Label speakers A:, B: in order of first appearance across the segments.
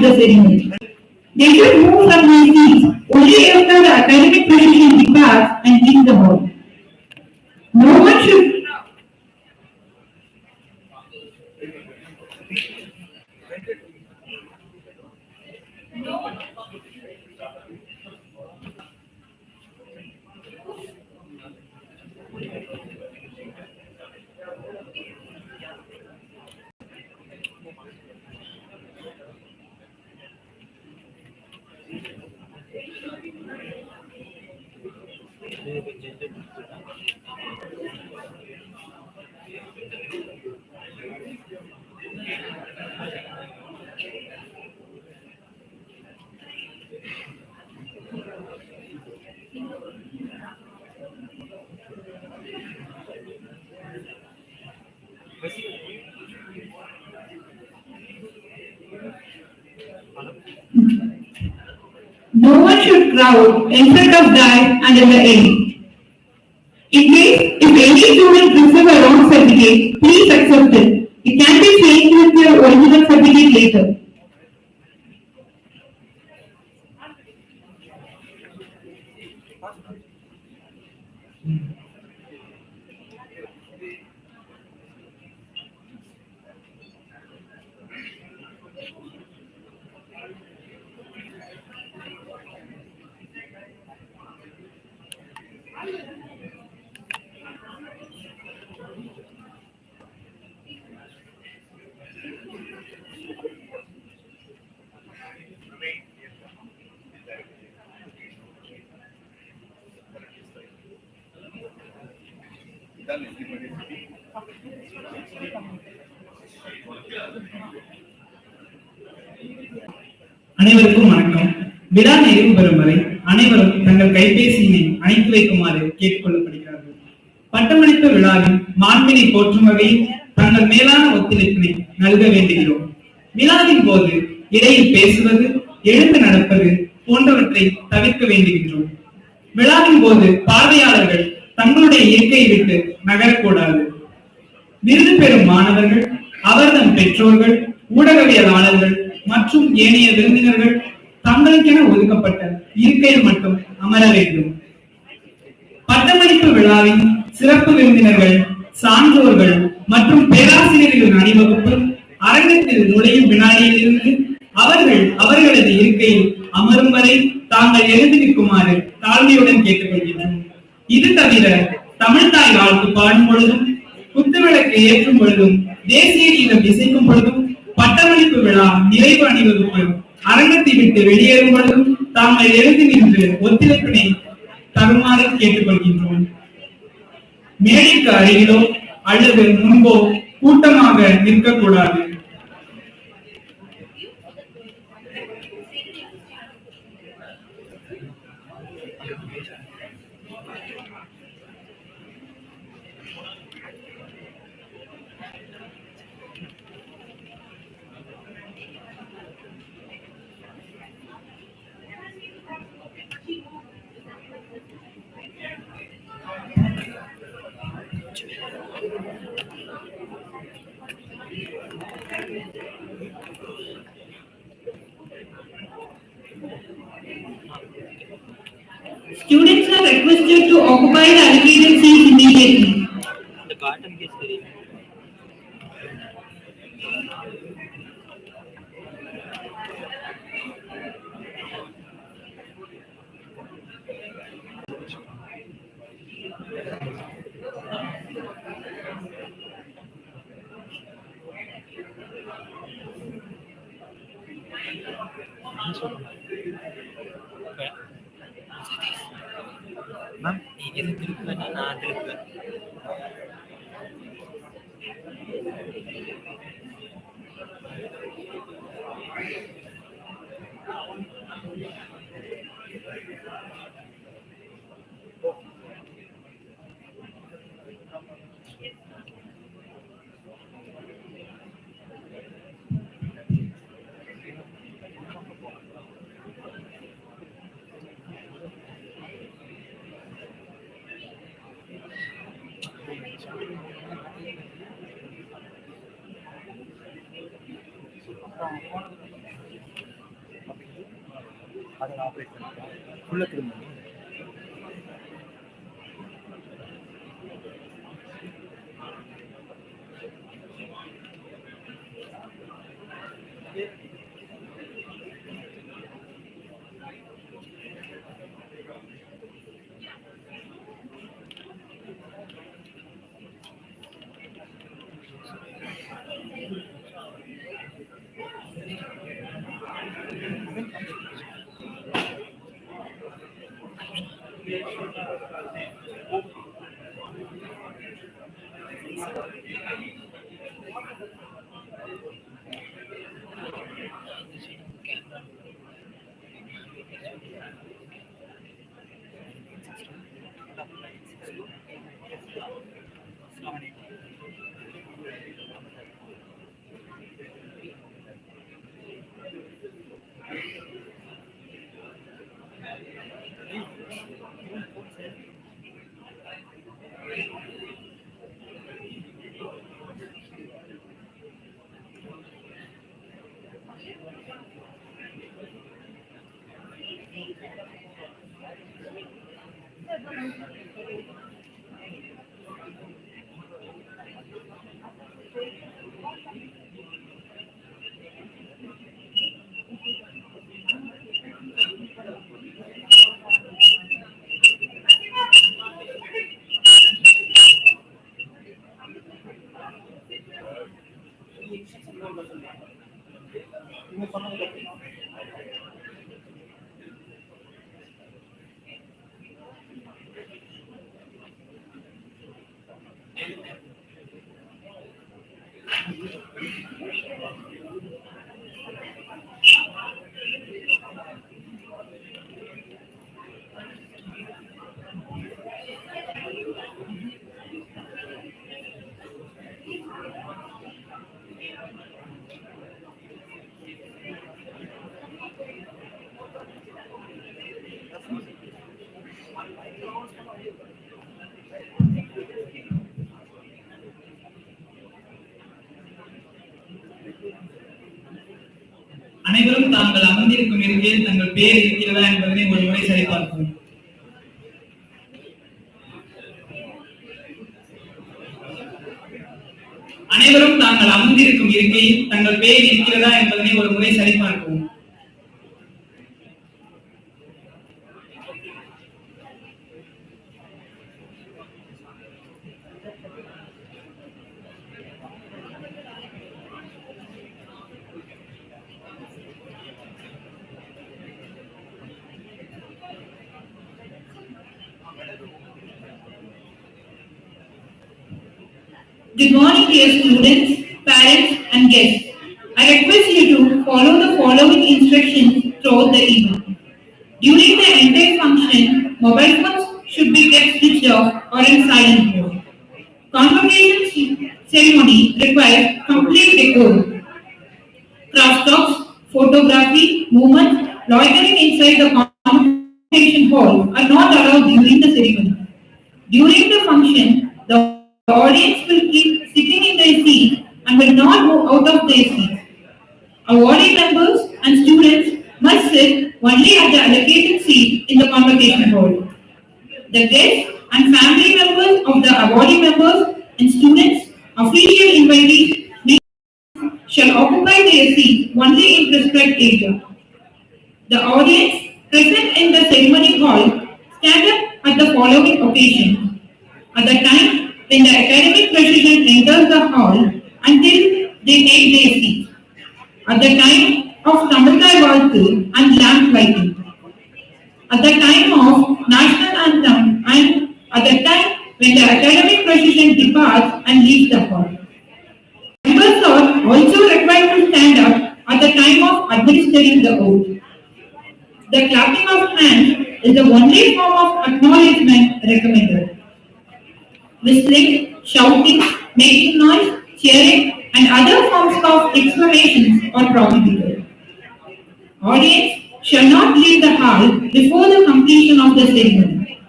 A: the ceremony. They should move from their seats only after the academic tradition departs and leave the hall. No one should No one should crowd in front of that and in the end. In case if any student receive a wrong certificate, please accept it. It can be changed with your original certificate later.
B: அனைவருக்கும் வணக்கம். விழா நிறைவு பெறும் வரை அனைவரும் தங்கள் கைபேசியினை அணைத்து வைக்குமாறு கேட்டுக்கொள்ளப்படுகிறார்கள். பட்டமளிப்பு விழாவின் மாண்பினை போற்றும் வகையில் தங்கள் மேலான ஒத்துழைப்பினை நல்க வேண்டுகிறோம். விழாவின் போது இடையில் பேசுவது, எழுந்து நடப்பது போன்றவற்றை தவிர்க்க வேண்டுகின்றோம். விழாவின் போது பார்வையாளர்கள் தங்களுடைய இயற்கையை விட்டு நகரக்கூடாது. விருது பெறும் மாணவர்கள், அவர்தம் பெற்றோர்கள், ஊடகவியலாளர்கள் மற்றும் ஏனைய விருந்தினர்கள் தங்களுக்கென ஒதுக்கப்பட்ட இருக்கையில் மட்டும் அமர வேண்டும். பட்டமளிப்பு விழாவின் சிறப்பு விருந்தினர்கள், சான்றோர்கள் மற்றும் பேராசிரியர்களின் அணிவகுப்பு அரங்கத்தில் நுழையும் வினாடியில் இருந்து அவர்களது இருக்கையில் அமரும் வரை தாங்கள் எழுந்து நிற்குமாறு தாழ்மையுடன் கேட்டுக்கொள்கின்றோம். இது தவிர தமிழ்தாய் வாழ்த்து பாடும் பொழுதும், குத்துவிளக்கு ஏற்றும் பொழுதும், தேசிய கீதம் இசைக்கும் பொழுதும், பட்டமளிப்பு விழா நிறைவு அணிவகுப்பு அரங்கத்தை விட்டு வெளியேறும் பொழுதும் தாங்கள் எழுந்து நின்று ஒத்துழைப்பினை தருமாறு கேட்டுக்கொள்கின்றோம். மேடைக்கு அருகிலோ அல்லது முன்போ கூட்டமாக நிற்கக்கூடாது.
A: Students are requested to occupy the allocated seats immediately.
C: Ma'am நீங்க எது திருப்பலன்னா நான் திருப்பேன். அதை ஆப்ரேட் பண்ணிக்கலாம் உள்ள திரும்ப
B: அனைவரும் தாங்கள் அமர்ந்திருக்கும் இருக்கையில் தங்கள் பெயர் இருக்கிறதா என்பதனை ஒரு முறை சரிபார்ப்போம். அனைவரும் தாங்கள் அமர்ந்திருக்கும் இருக்கையில் தங்கள் பெயர் இருக்கிறதா என்பதனை ஒரு முறை சரிபார்ப்போம்.
A: Good morning, dear students, parents, and guests. I request you to follow the following instructions throughout the evening. During the entire function, mobile phones should be kept switched off or in silent mode. Convocation ceremony requires complete decorum. Crosstalks, photography, movements, loitering inside the convocation hall are not allowed during the ceremony. During the function, the audience will keep sitting in their seats and will not move out of their seats. Awardee members and students must sit only at the allocated seat in the convocation hall. The guests and family members of the awardee members and students, official invitees, shall occupy their seats only in prescribed area. The audience present in the ceremony hall stand up at the following occasions. At the time when the academic procession enters the hall until they take their seats. At the time of Tamilkai Valthu and lamp lighting. At the time of national anthem and at the time when the academic procession departs and leaves the hall. Members are also required to stand up at the time of administering the oath. The clapping of hands is the only form of acknowledgement recommended. Whistling, shouting, making noise, cheering, and other forms of exclamations are prohibited. Audience shall not leave the hall before the completion of the ceremony.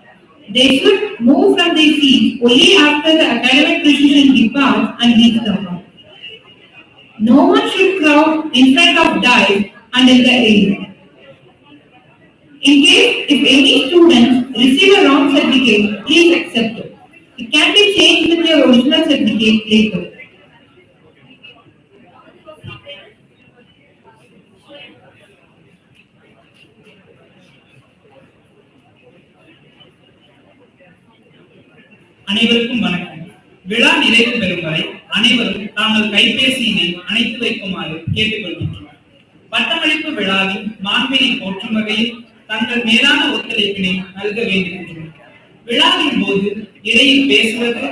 A: They should move from their seats only after the academic procession departs and leaves the hall. No one should crowd in front of dais and in the area. In case if any student receive a wrong certificate, please accept it. It can be changed with your original certificate later.
B: அனைவருக்கும் வணக்கம். விழா நிறைவு பெறும் வரை அனைவரும் தாங்கள் கைபேசியினை அணைத்து வைக்குமாறு கேட்டுக்கொள்கின்றனர். பட்டமளிப்பு விழாவின் மாண்பினை போற்றும் வகையில் தங்கள் மேலான ஒத்துழைப்பினை நல்க வேண்டுகின்றனர். விழாவின் போது இடையில் பேசுவது,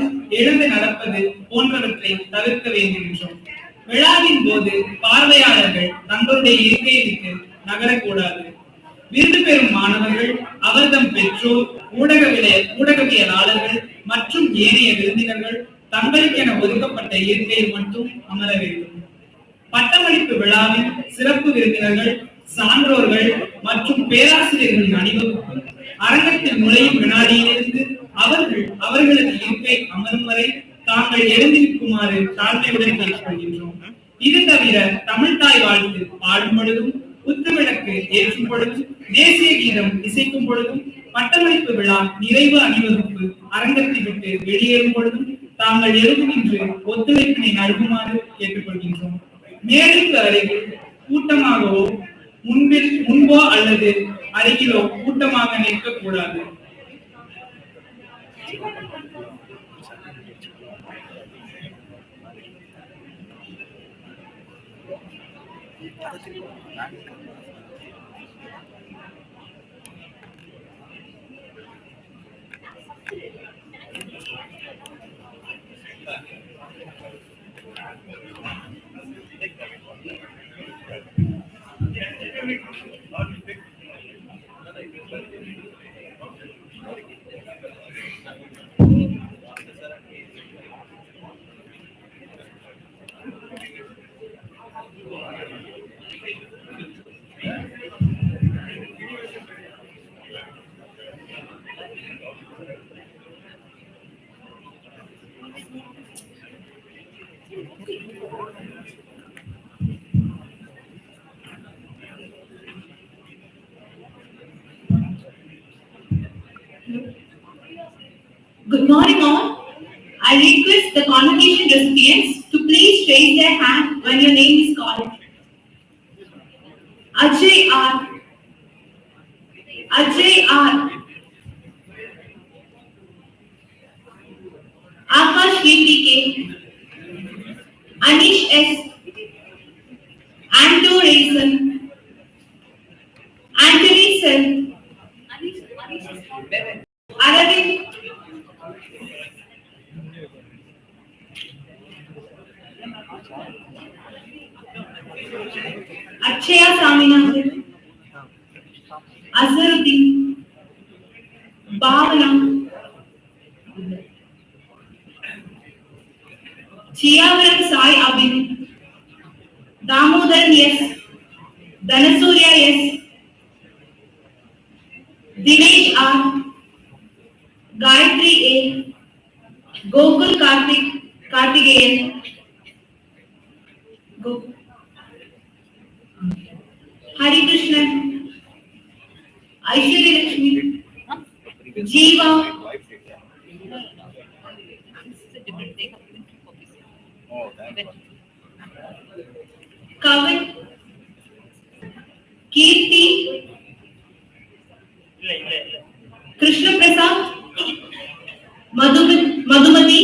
B: எழுந்து நடப்பது போன்றவற்றை தவிர்க்க வேண்டுகின்றோம். விழாவின் போது பார்வையாளர்கள் தங்களுடைய இருக்கையை விட்டு நகரக்கூடாது. விருது பெறும் மாணவர்கள், அவர்தம் பெற்றோர், ஊடகவியலாளர்கள் மற்றும் ஏனைய விருந்தினர்கள் தங்களுக்கென ஒதுக்கப்பட்ட இருக்கையில் மட்டும் அமர வேண்டும். பட்டமளிப்பு விழாவின் சிறப்பு விருந்தினர்கள், சான்றோர்கள் மற்றும் பேராசிரியர்களின் அணிவகுப்பு அரங்கத்தில் நுழையும் வினாடியிலிருந்து அவர்களது இருக்கை அமரும் வரை தாங்கள் எழுந்து நிற்குமாறு தாழ்மையுடன் கேட்டுக்கொள்கின்றோம். இது தவிர தமிழ் தாய் வாழ்த்து பாடும் பொழுதும், குத்துவிளக்கு ஏற்றும் பொழுதும், தேசிய கீதம் இசைக்கும் பொழுதும், பட்டமளிப்பு விழா நிறைவு அணிவகுப்பு அரங்கத்தை விட்டு வெளியேறும் பொழுதும் தாங்கள் எழுந்து நின்று ஒத்துழைப்பினை நல்குமாறு கேட்டுக்கொள்கின்றோம். மேலுக்கு அருகில் கூட்டமாகவோ முன்போ அல்லது அருகிலோ கூட்டமாக நிற்கக்கூடாது.
A: Good morning all. I request the convocation recipients to please raise their hand when your name is called. Ajay R. Ajay R. Akash VPK. Anish S. Ando Raisin. Anthony Sen. Aravind. Akshaya Saminathan. Azharuddin. Bhavana. Chiyavaram Sai Abhin. Damodaran S. Dhanasurya S. Dinesh R. Gayatri A. Gokul Karthikeyan. Hari Krishnan. Aishwarya Lakshmi. Jeeva. Kavan. Kirti. Krishna Prasad. Madhumati.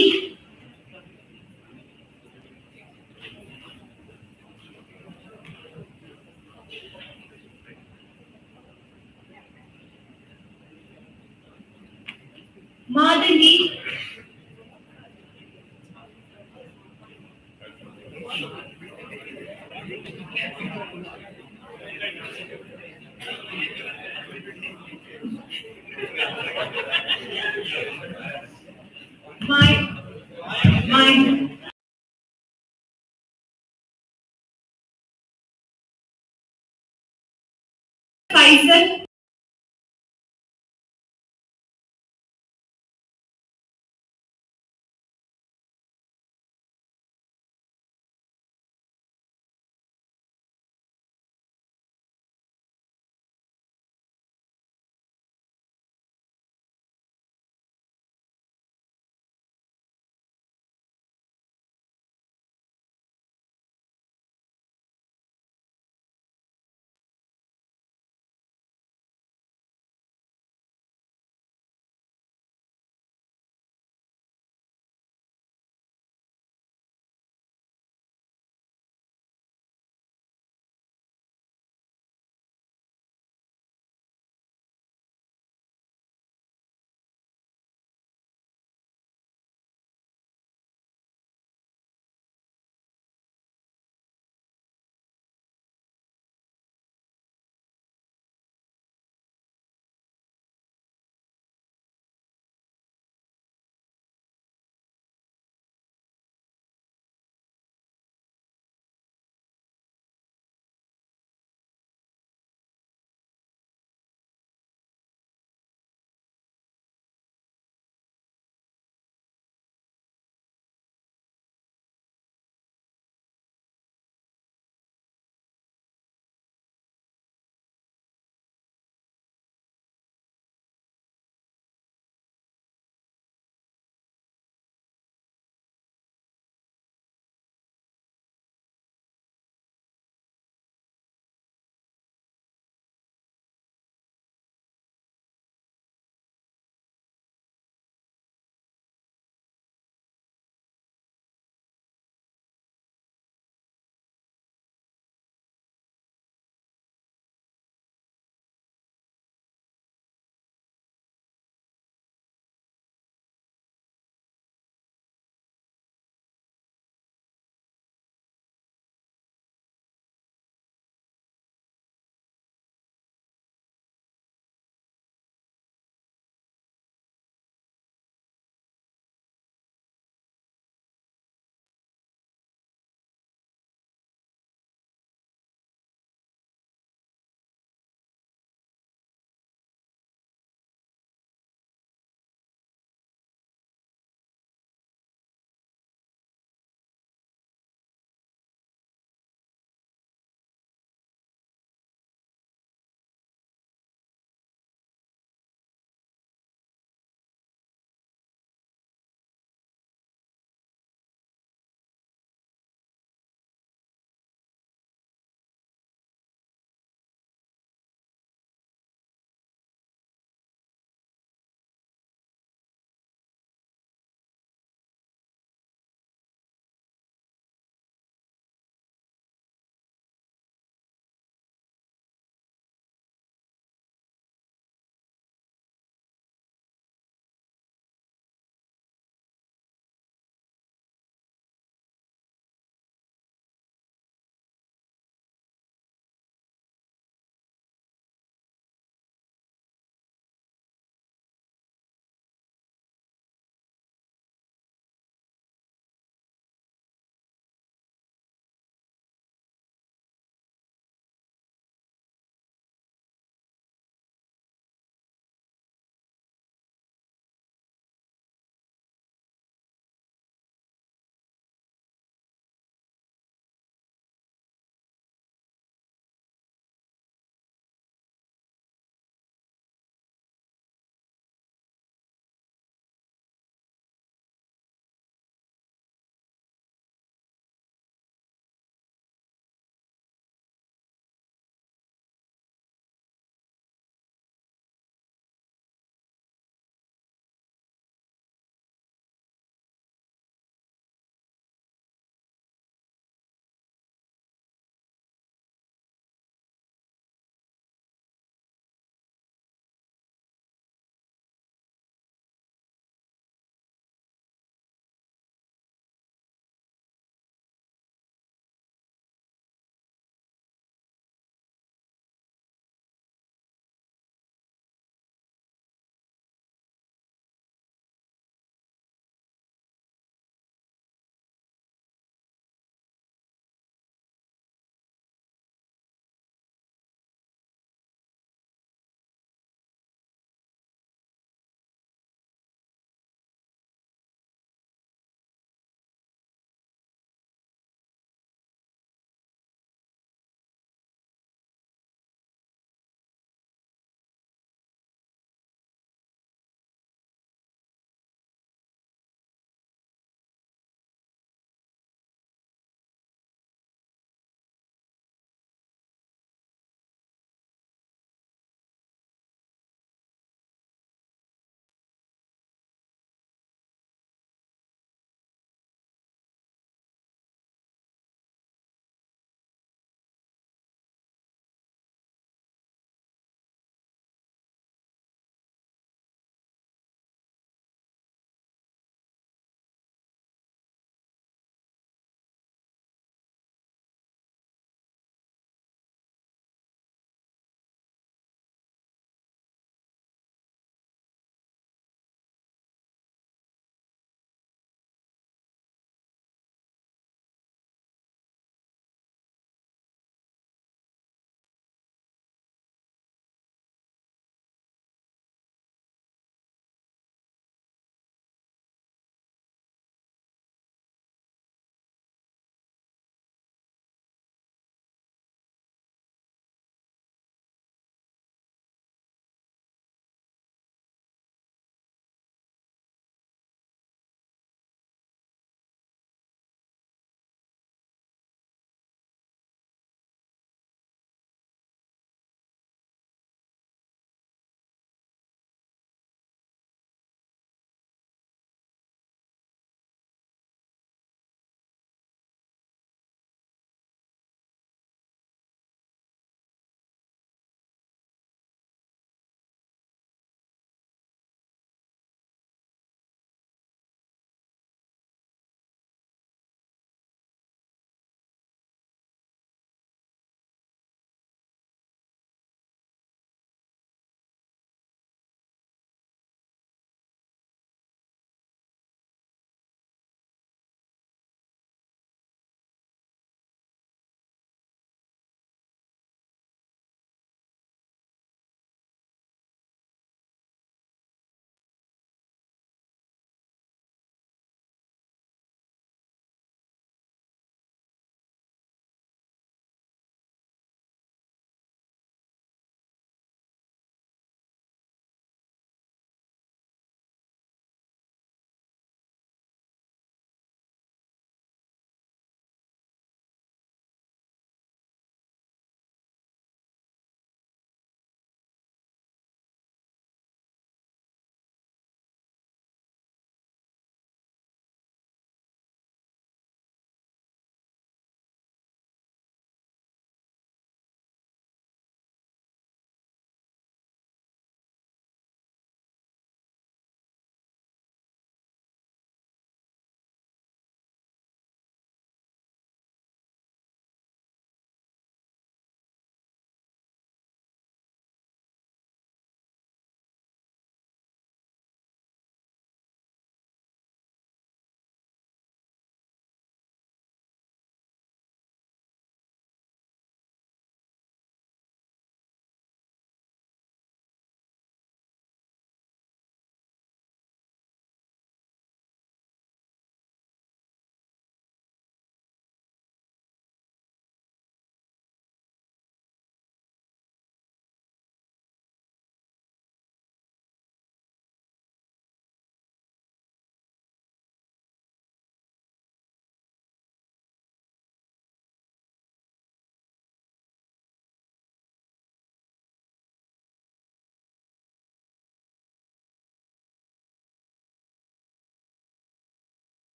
A: Madhavi. My Faisal.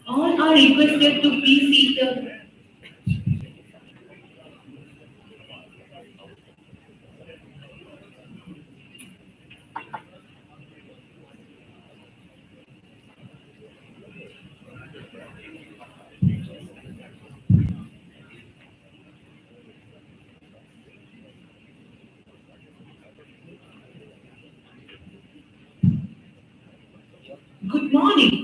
A: All are requested to please seek the. Good morning.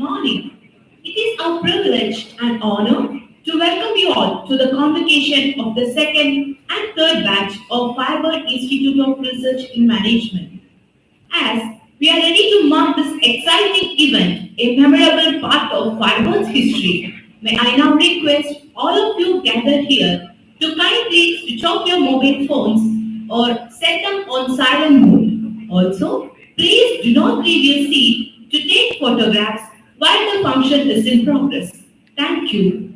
D: morning. It is our privilege and honor to welcome you all to the convocation of the second and third batch of Firebird Institute of Research in Management. As we are ready to mark this exciting event, a memorable part of Firebird's history, may I now request all of you gathered here to kindly switch off your mobile phones or set them on silent mode. Also, please do not leave your seat to take photographs while the function is in progress. Thank you.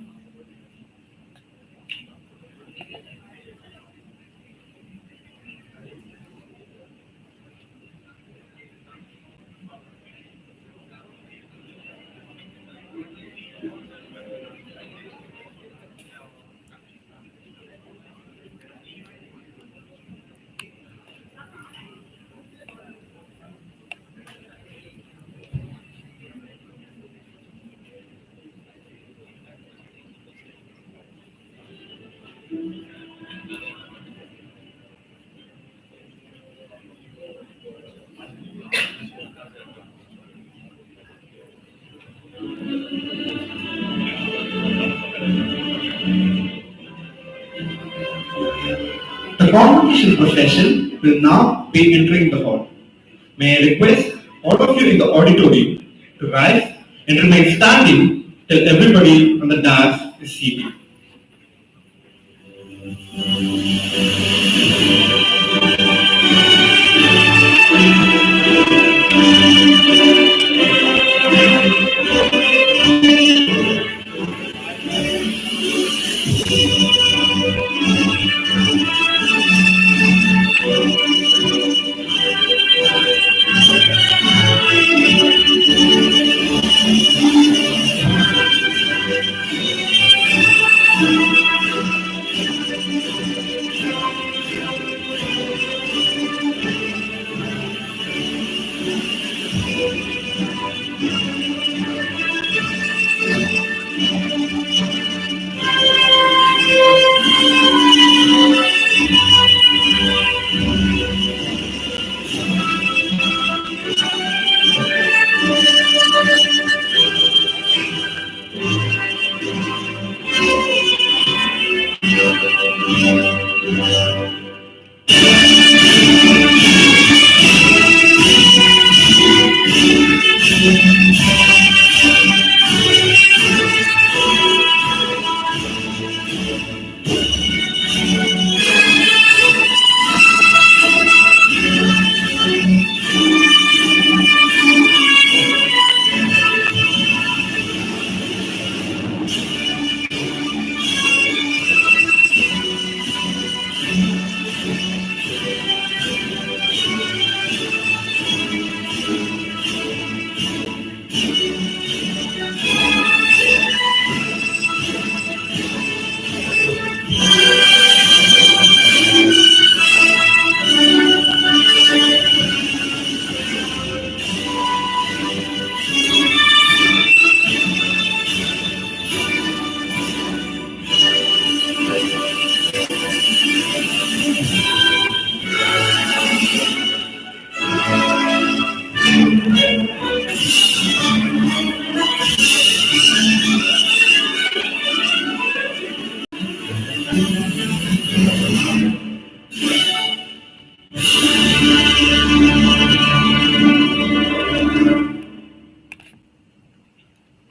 E: The convocation procession will now be entering the hall. May I request all of you in the auditorium to rise and remain standing till everybody on the dais is seated.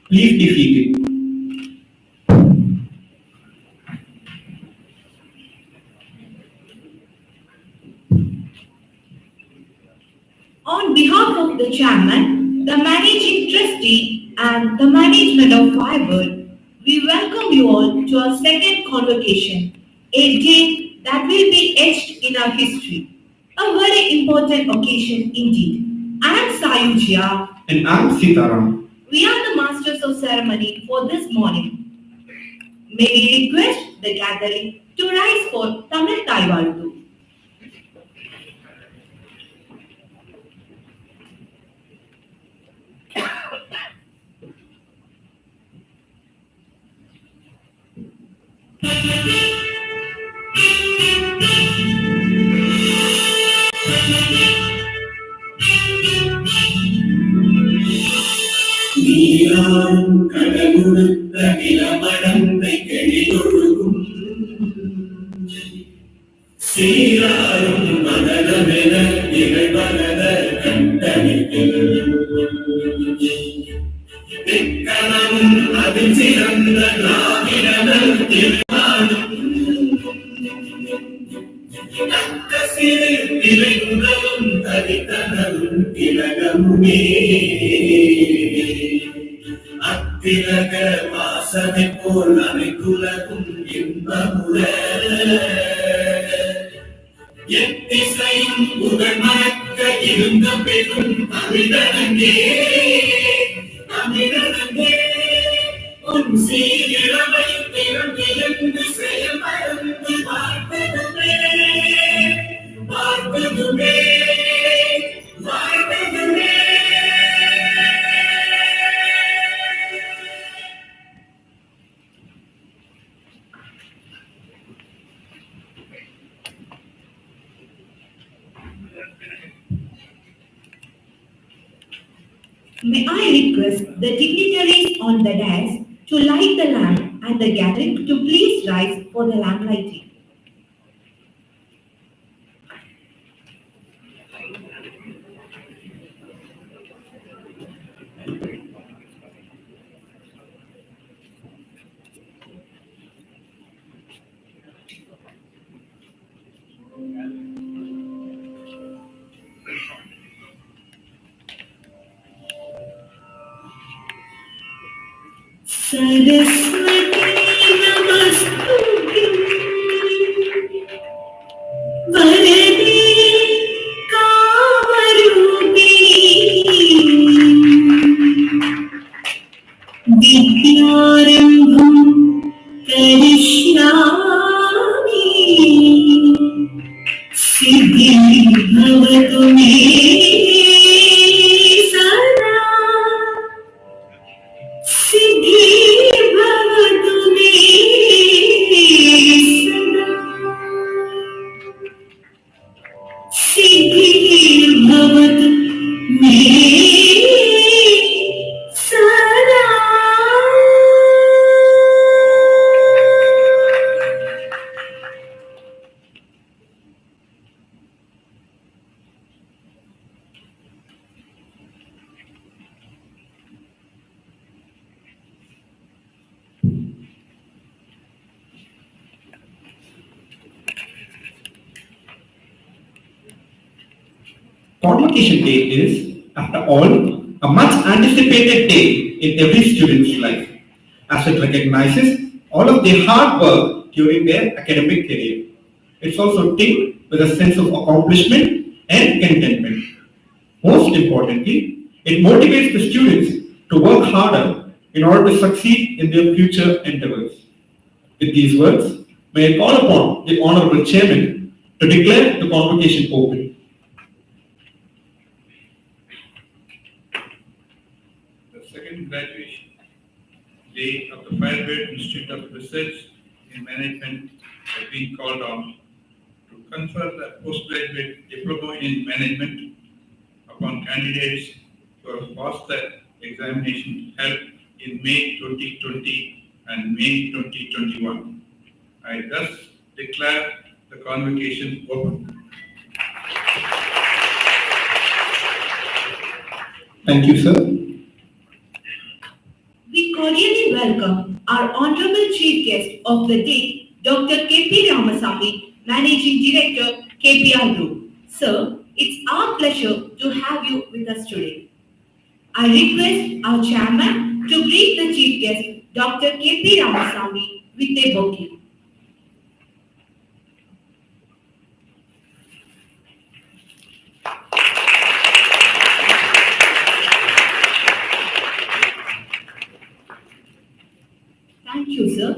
E: Please be seated.
D: On behalf of the chairman, the managing trustee, and the management of Firebird, we welcome you all to our second convocation, a day that will be etched in our history. A very important occasion indeed. I am Sayujya.
E: And I'm Sitaram.
D: We are the masters of ceremony for this morning. May we request the gathering to rise for Tamil Taivaltu.
F: நீராடும் கடலுடுத்த நிலமடந்தை கெளியொழுகும் சீராரும் மனதமென நிகழ்வனத கண்டனிக்கனமும் அதில் சிறந்த திராவிடனல் திருநாடும் சிறு திரை முதலும் தரித்தனரும் திலகமுமே அத்திலக வாசனை போல் அனைத்துலகும் இன்பமுற எத்திசையும் புகழ் மணக்க இருந்த பெரும் தமிழனங்கே தமிழனங்கே உன் சீரிழமை திறந்திருந்து செயல்மறந்து வாழ்வதுமே வாழ்வதுமே வாழ்வதுமே.
D: May I request the dignitaries on the dais to light the lamp and the gathering to please rise for the lamp lighting. Saraswati Namastuti Varade Kamarupi Vidyarambham Karishyami Siddhi Bhavatu Me Sada Siddhi Bhavatu Me Sada Siddhi Bhavatu Me Sada.
E: Convocation Day is, after all, a much anticipated day in every student's life, as it recognizes all of their hard work during their academic career. It's also tinged with a sense of accomplishment and contentment. Most importantly, it motivates the students to work harder in order to succeed in their future endeavors. With these words, may I call upon the Honorable Chairman to declare the convocation open.
G: The second graduation day of the Firebird Institute of Research in Management has been called on to confer the postgraduate diploma in management upon candidates who have passed the examination held in May 2020 and May 2021. I thus declare the convocation open.
E: Thank you, sir.
D: We cordially welcome our Honorable Chief Guest of the day, Dr. K.P. Ramasamy, Managing Director, KPR Group. Sir, it's our pleasure to have you with us today. I request our Chairman to greet the Chief Guest, Dr. K.P. Ramasamy, with a bouquet. Thank you, sir.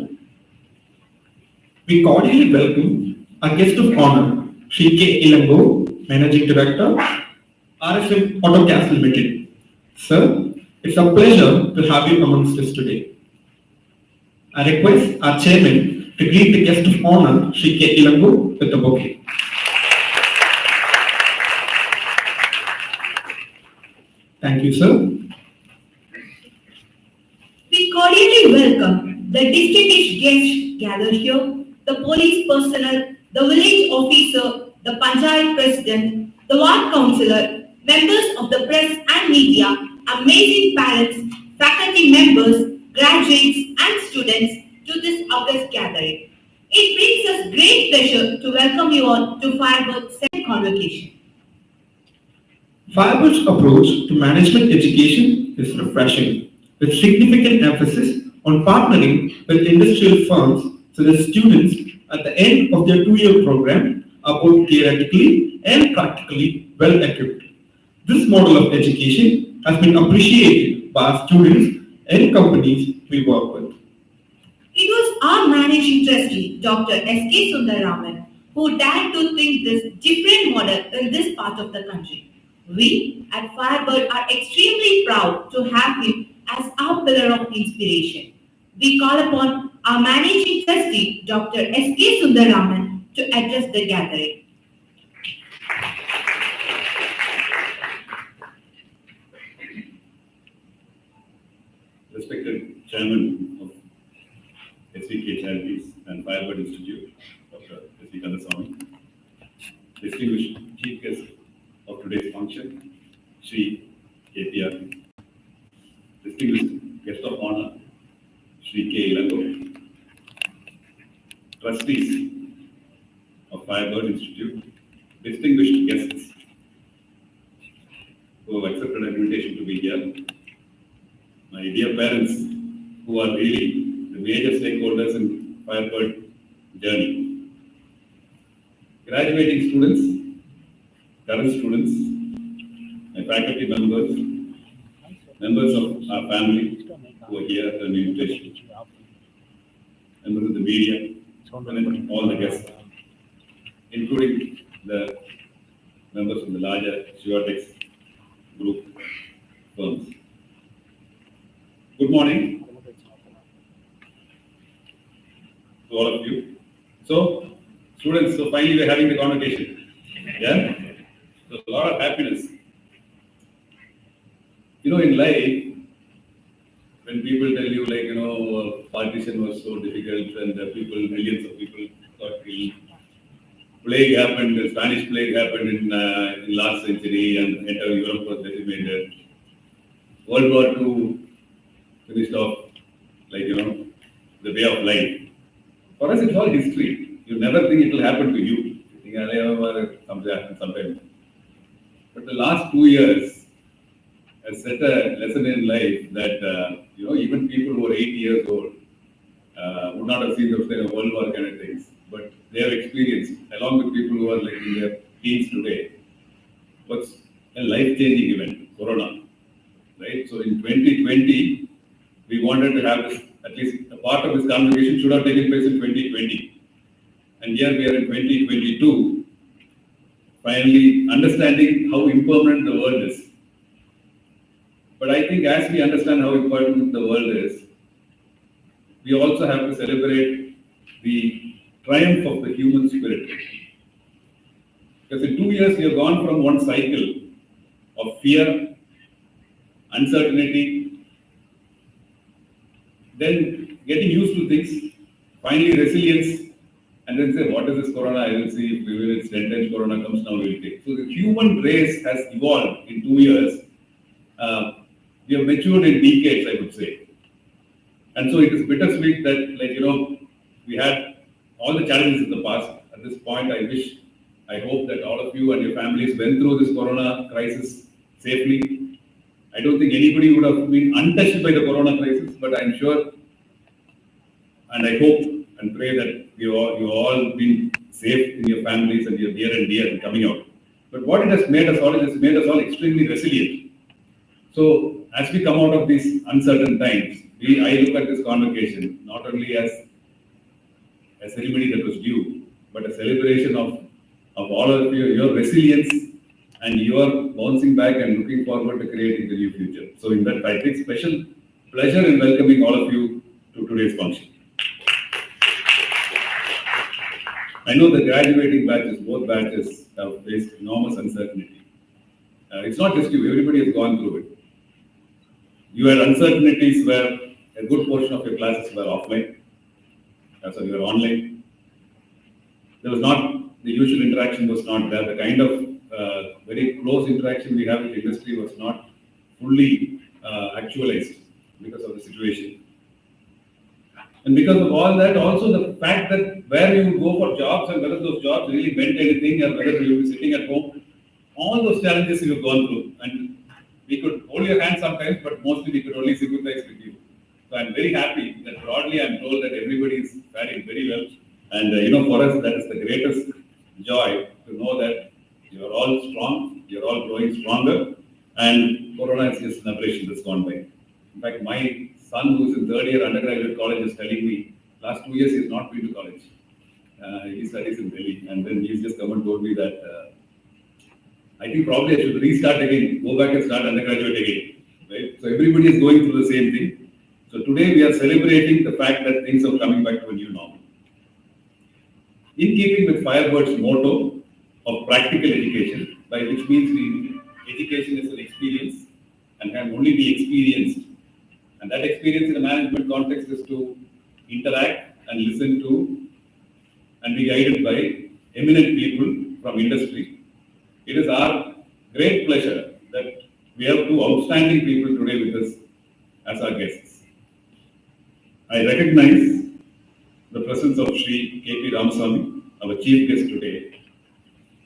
E: We cordially welcome our guest of honor, Shri K. Ilango, Managing Director, RSM Autocast Limited. Sir, it's a pleasure to have you amongst us today. I request our Chairman to greet the guest of honor, Shri K. Ilango, with a bouquet. Thank you, sir.
D: welcome the distinguished guests gathered here, the police personnel, the village officer, the panchayat president, the ward councillor, members of the press and media, amazing parents, faculty members, graduates and students to this august gathering. It brings us great pleasure to welcome you all to Firebird's second convocation.
E: Firebird's approach to management education is refreshing, with significant emphasis on partnering with industrial firms so that students at the end of their two-year program are both theoretically and practically well equipped. This model of education has been appreciated by our students and companies we work with.
D: It was our managing trustee, Dr. S.K. Sundararaman, who dared to think this different model in this part of the country. We at Firebird are extremely proud to have him as our pillar of inspiration. We call upon our managing trustee, Dr. S.K. Sundararaman, to address the gathering.
H: Respected Chairman of SVK Charities and Firebird Institute, Dr. S.V. Kandasamy, distinguished Chief Guest of today's function, Shri KPR, distinguished Guest of Honor, Shri K. Ilango, Trustees of Firebird Institute, distinguished guests who have accepted an invitation to be here, my dear parents who are really the major stakeholders in Firebird journey, graduating students, current students, my faculty members, members of our family who are here at the invitation, members of the media, and all the guests, including the members of the larger Shivatex group firms. Good morning to all of you. So, students, so finally we're having the convocation. Yeah? So, a lot of happiness. You know, in life, when people tell you, like, partition was so difficult and millions of people got killed, plague happened, the Spanish plague happened in last century and entire Europe was decimated. World War II finished off, like, the way of life. For us, it's all history. You never think it will happen to you. You think, something happen sometime. But the last 2 years has set a lesson in life that, even people who are 8 years old would not have seen those kind of World War kind of things. But they have experienced, along with people who are like in their teens today, what's a life-changing event, Corona. Right? So in 2020, we wanted to have this, at least a part of this convocation should have taken place in 2020. And here we are in 2022, finally understanding how impermanent the world is. But I think as we understand how important the world is, we also have to celebrate the triumph of the human spirit. Because in 2 years, we have gone from one cycle of fear, uncertainty, then getting used to things, finally resilience, and then say, what is this Corona? I will see if it's 10 times Corona comes now, we will take. So the human race has evolved in 2 years. We have matured in decades, I would say. And so it is bittersweet that, we had all the challenges in the past. At this point, I hope that all of you and your families went through this Corona crisis safely. I don't think anybody would have been untouched by the Corona crisis, but I'm sure, and I hope and pray that you all been safe in your families and your dear and dear in coming out. But what it has made us all is made us all extremely resilient. So as we come out of these uncertain times, I look at this convocation not only as a ceremony that was due, but a celebration of all of your resilience and your bouncing back and looking forward to creating the new future. So in that, I take special pleasure in welcoming all of you to today's function. I know the graduating batches, both batches, have faced enormous uncertainty. It's not just you, everybody has gone through it. You had uncertainties where a good portion of your classes were offline. So you were online. There was not, the usual interaction was not there. The kind of very close interaction we have with the industry was not fully actualized because of the situation. And because of all that, also the fact that where you would go for jobs and whether those jobs really meant anything or whether you would be sitting at home, all those challenges you have gone through. And we could hold your hand sometimes, but mostly we could only sympathize with you. So I'm very happy that broadly I'm told that everybody is faring very well. And for us, that is the greatest joy to know that you are all strong, you're all growing stronger, and Corona is just an aberration that's gone by. In fact, my son who's in third year undergraduate college is telling me, last 2 years he's not been to college. He studies in Delhi, and then he's just come and told me that I think probably I should restart again, go back and start undergraduate again, right? So everybody is going through the same thing. So today we are celebrating the fact that things are coming back to a new normal. In keeping with Firebird's motto of practical education, by which means education is an experience and can only be experienced. And that experience in a management context is to interact and listen to and be guided by eminent people from industry. It is our great pleasure that we have two outstanding people today with us as our guests. I recognize the presence of Sri K.P. Ramasamy, our chief guest today.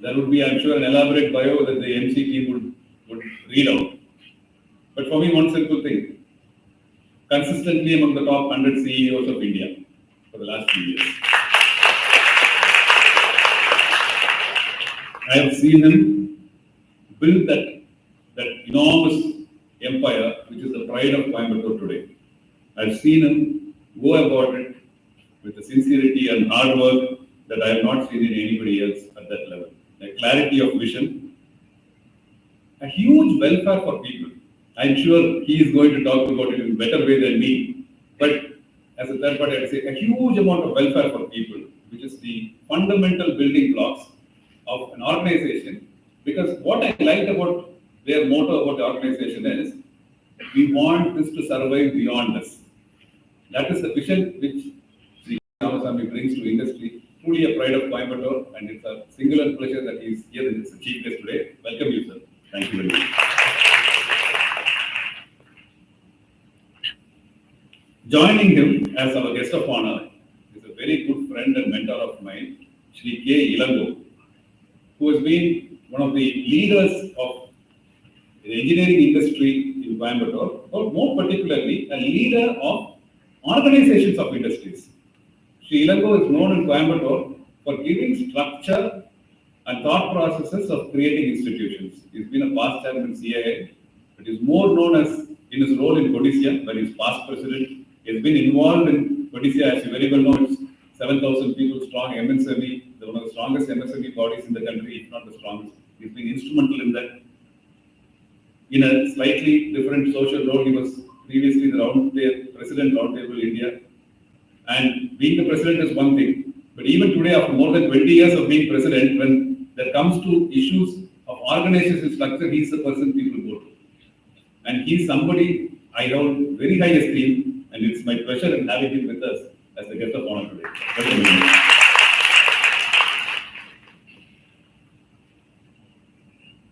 H: There would be, I'm sure, an elaborate bio that the MC team would read out. But for me, one simple thing. Consistently among the top 100 CEOs of India for the last few years. I have seen him build that enormous empire, which is the pride of Coimbatore today. I've seen him go about it with a sincerity and hard work that I have not seen in anybody else at that level. A clarity of vision, a huge welfare for people. I'm sure he is going to talk about it in a better way than me. But as a third party, I'd say a huge amount of welfare for people, which is the fundamental building blocks of an organization. Because what I liked about their motto about the organization is, we want this to survive beyond us. That is the vision which Sri Ramasamy brings to industry. Truly a pride of Coimbatore, and it's a singular pleasure that he is here as the chief guest today. Welcome you, sir. Thank you very much. Joining him as our guest of honor is a very good friend and mentor of mine, Sri K. Ilango, who has been one of the leaders of the engineering industry in Coimbatore, but more particularly a leader of organizations of industries. Sri Ilango is known in Coimbatore for giving structure and thought processes of creating institutions. He's been a past chairman CII, but is more known as in his role in Codicia, where he's past president. He has been involved in Codicia, as you very well know, it's 7,000 people strong MSME, one of the strongest MSME bodies in the country, if not the strongest. He's been instrumental in that. In a slightly different social role, he was previously the President Roundtable India. And being the president is one thing, but even today, after more than 20 years of being president, when there comes to issues of organization structure, he's the person people go to. And he's somebody I hold very high esteem, and it's my pleasure in having him with us as the guest of honor today. Welcome.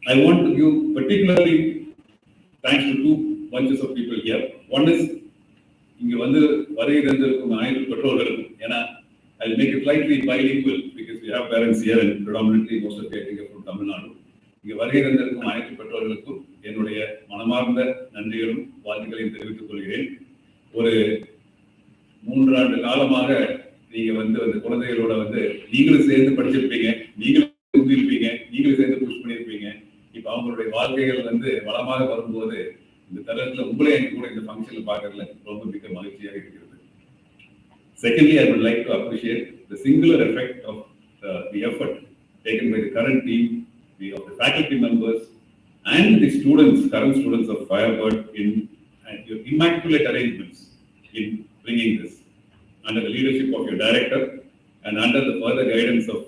H: I want to give particularly thanks to two bunches of people here. One is இங்க வந்து வருகை தந்திருக்கும் அனைத்து பெற்றோர்களுக்கும். ஏன்னா I'll make it slightly bilingual because we have parents here and predominantly most of them are from Tamil Nadu. இங்க வருகை தந்திருக்கும் அனைத்து பெற்றோர்களுக்கும் என்னுடைய மனமார்ந்த நன்றிகளும் வாழ்த்துக்களையும் தெரிவித்துக் கொள்கிறேன். ஒரு 3 ஆண்டு காலமாக நீங்க வந்து அந்த குழந்தைகளோட வந்து நீங்களும் சேர்ந்து படிச்சிருப்பீங்க, நீங்களும் இருந்திருப்பீங்க, நீங்களும் சேர்ந்து புஷ் பண்ணியிருப்பீங்க. இப்ப அவங்களுடைய வாழ்க்கைகள் வந்து வளமாக வரும்போது இந்த தருணத்துல உங்களே எங்க கூட இந்த ஃபங்க்ஷன்ல பார்க்கறதுல ரொம்ப மிக மகிழ்ச்சியாக இருக்கிறது. Secondly, I would like to appreciate the singular effect of the effort taken by the current team, of the faculty members, and the students, current students of Firebird in your immaculate arrangements in bringing this under the leadership of your director and under the further guidance of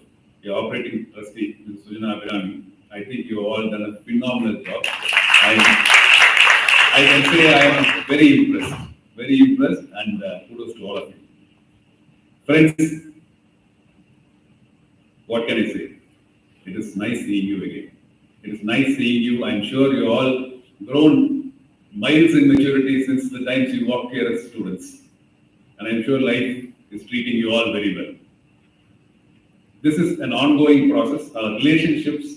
H: your operating trustee, Ms. Sujana Abirani. I think you have all done a phenomenal job. I can say I am very very impressed, and kudos to all of you. Friends, what can I say? It is nice seeing you again. It is nice seeing you. I'm sure you all grown miles in maturity since the times you walked here as students. And I'm sure life is treating you all very well. This is an ongoing process. Our relationships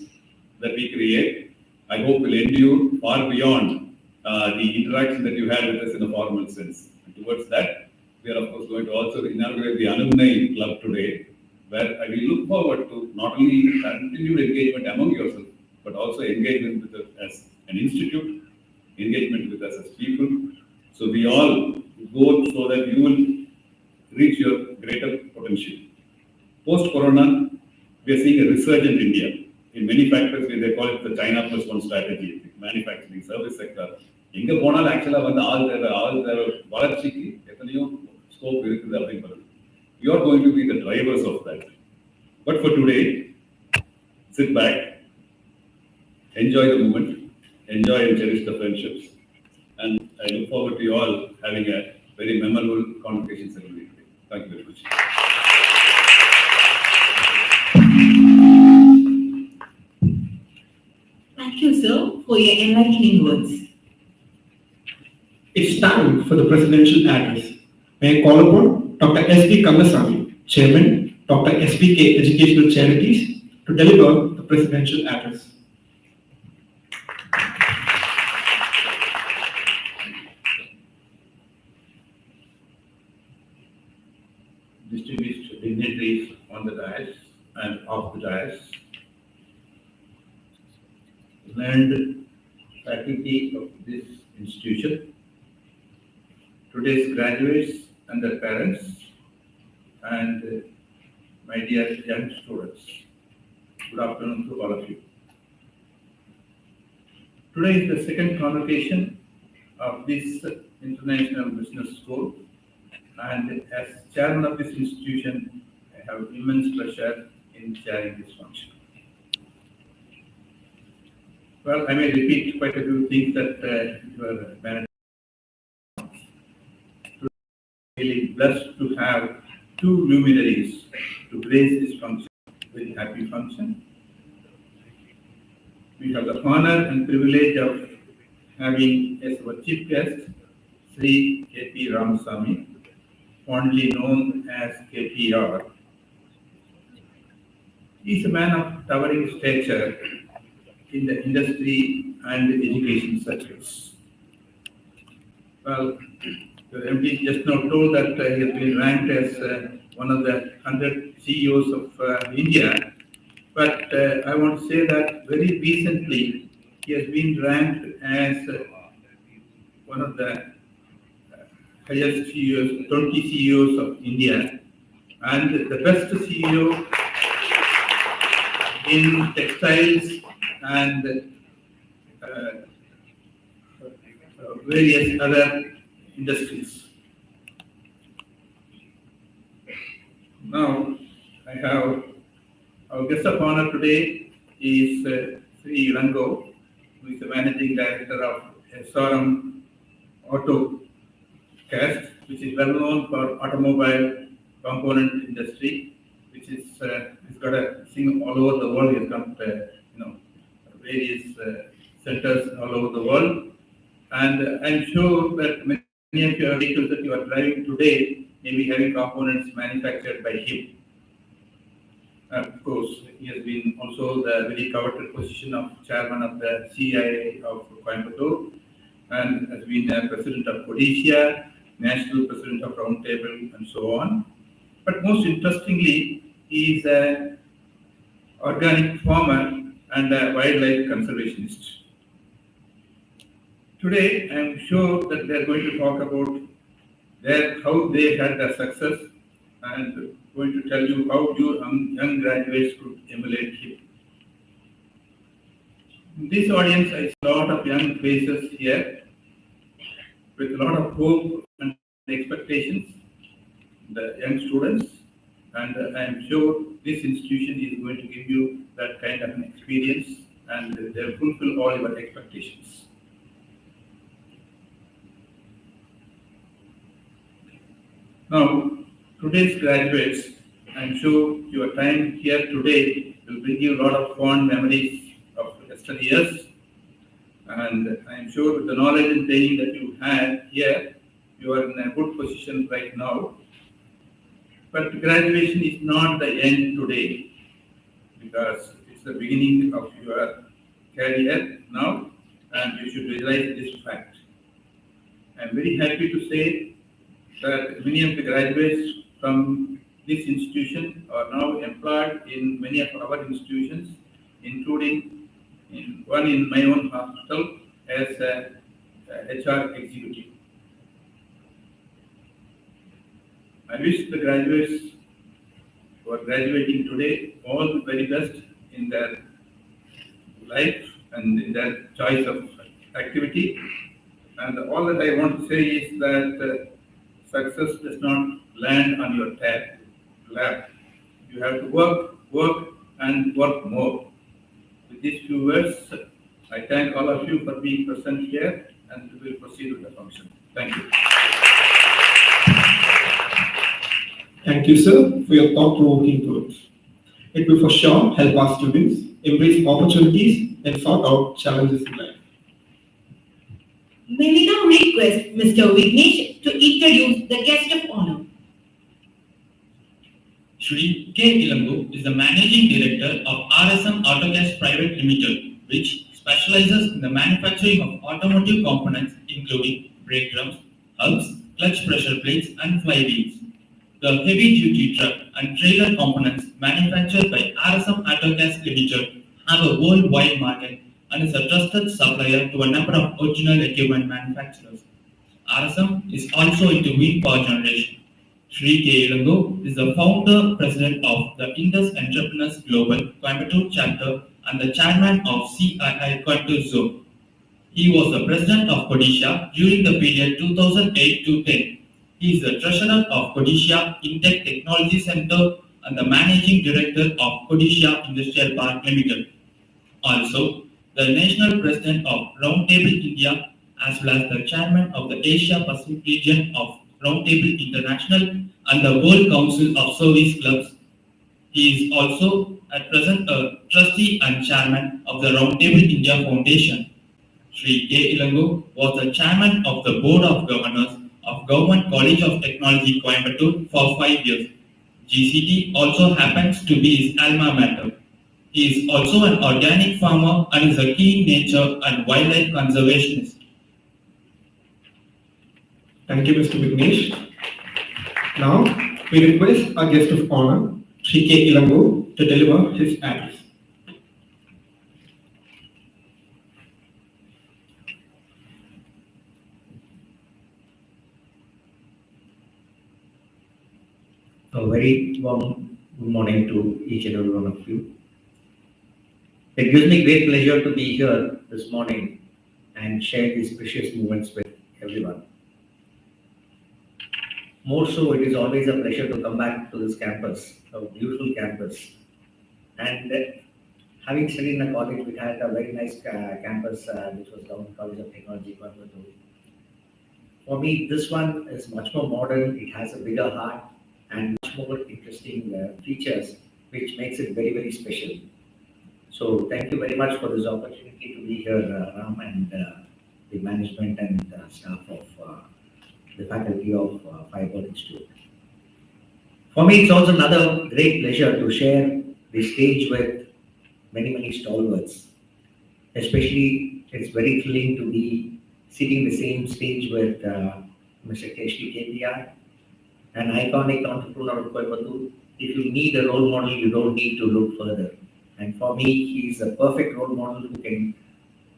H: that we create, I hope will endure far beyond the interaction that you had with us in a formal sense. And towards that, we are of course going to also inaugurate the alumni club today, where I will look forward to not only continued engagement among yourself, but also engagement with us as an institute, engagement with us as people. So we all go so that you will reach your greater potential. Post-corona, we are seeing a resurgent India. In many factors, they call it the China plus one strategy, manufacturing, service sector. எங்க போனாலும் ஆக்சுவலா வந்து ஆள் தேவை வளர்ச்சிக்கு எத்தனையோ scope இருக்குது அப்படின்றது. You are going to be the drivers of that. But for today, sit back, enjoy the moment, enjoy and cherish the friendships, and I look forward to you all having a very memorable convocation ceremony today. Thank you very much.
D: Thank you, sir, for your enlightening words.
E: It's time for the presidential address. May I call upon Dr. S.B. Kangasamy, Chairman, Dr. SBK Educational Charities, to deliver the presidential address.
G: Distinguished dignitaries on the dais and off the dais, learned faculty of this institution, today's graduates and their parents, and my dear young students. Good afternoon to all of you. Today is the second convocation of this International Business School, and as chairman of this institution, I have immense pleasure in chairing this function. Well, I may repeat quite a few things that your management. Really blessed to have two luminaries to grace this function, very happy function. We have the honor and privilege of having as our chief guest Sri K.P. Ramasamy, fondly known as KPR. He is a man of towering stature in the industry and education sectors. Well, the MD just now told that he has been ranked as one of the 100 CEOs of India, but I want to say that very recently he has been ranked as one of the highest CEOs, 20 CEOs of India, and the best CEO in textiles and various other industries. Now, I have our guest of honor today is Sri Rango, who is the managing director of SRM Auto Cast, which is well known for automobile component industry, which is it's got a thing all over the world. It's got various centers all over the world, and I'm sure that many of your vehicles that you are driving today may be having components manufactured by him. Of course, he has been also the very coveted position of chairman of the CIA of Coimbatore, and has been the president of Odisha, national president of Roundtable, and so on. But most interestingly, he is an organic farmer and a wildlife conservationist. Today, I am sure that they are going to talk about how they had their success, and going to tell you how your young graduates could emulate him. In this audience, I see a lot of young faces here with a lot of hope and expectations, the young students, and I am sure this institution is going to give you that kind of an experience, and they will fulfill all your expectations. Now, today's graduates, I'm sure your time here today will bring you a lot of fond memories of yesteryears. And I'm sure with the knowledge and training that you had here, you are in a good position right now. But graduation is not the end today because it's the beginning of your career now, and you should realize this fact. I'm very happy to say that many of the graduates from this institution are now employed in many of our institutions, including one in my own hospital as a HR executive. I wish the graduates who are graduating today all the very best in their life and in their choice of activity. And all that I want to say is that success does not land on your lap. You have to work, and work more. With these few words, I thank all of you for being present here, and we will proceed with the function. Thank you.
E: Thank you, sir, for your thought-provoking words. It will for sure help our students embrace opportunities and sort out challenges in life.
D: May we now request Mr. Vignesh to introduce the guest of honor.
I: Shri K. Ilangu is the Managing Director of RSM Autogas Private Limited, which specializes in the manufacturing of automotive components including brake drums, hubs, clutch pressure plates, and flywheels. The heavy-duty truck and trailer components manufactured by RSM Autogas Limited have a worldwide market and is a trusted supplier to a number of original equipment manufacturers. RSM is also into wind power generation. Shri K. Ilangu is the founder president of the Indus Entrepreneurs Global Coimbatore chapter and the chairman of CII Coimbatore Zone. He was the president of Odisha during the period 2008 to 10. He is the treasurer of Odisha Intech Technology Center and the managing director of Odisha Industrial Park Limited. Also, the national president of Roundtable India as well as the chairman of the Asia Pacific region of Roundtable International and the World Council of Service Clubs. He is also at present a trustee and chairman of the Roundtable India Foundation. Shri K. Ilangu was the chairman of the Board of Governors of Government College of Technology Coimbatore for 5 years. GCT also happens to be his alma mater. He is also an organic farmer and is a keen nature and wildlife conservationist.
E: Thank you, Mr. Vignesh. Now, we request our guest of honor, Shri K. Ilangu, to deliver his address.
J: A very warm good morning to each and every one of you. It gives me great pleasure to be here this morning and share these precious moments with everyone. More so, it is always a pleasure to come back to this campus, a beautiful campus. And having studied in a college, we had a very nice campus, which was Government College of Technology, Coimbatore. For me, this one is much more modern. It has a bigger heart and much more interesting features, which makes it very, very special. So thank you very much for this opportunity to be here, Ram, and the management and staff of the faculty of Firebird Institute. For me, it's also another great pleasure to share the stage with many, many stalwarts. Especially, it's very thrilling to be sitting the same stage with Mr. K.Shri KPR, an iconic entrepreneur of Coimbatore. If you need a role model, you don't need to look further. And for me, he's a perfect role model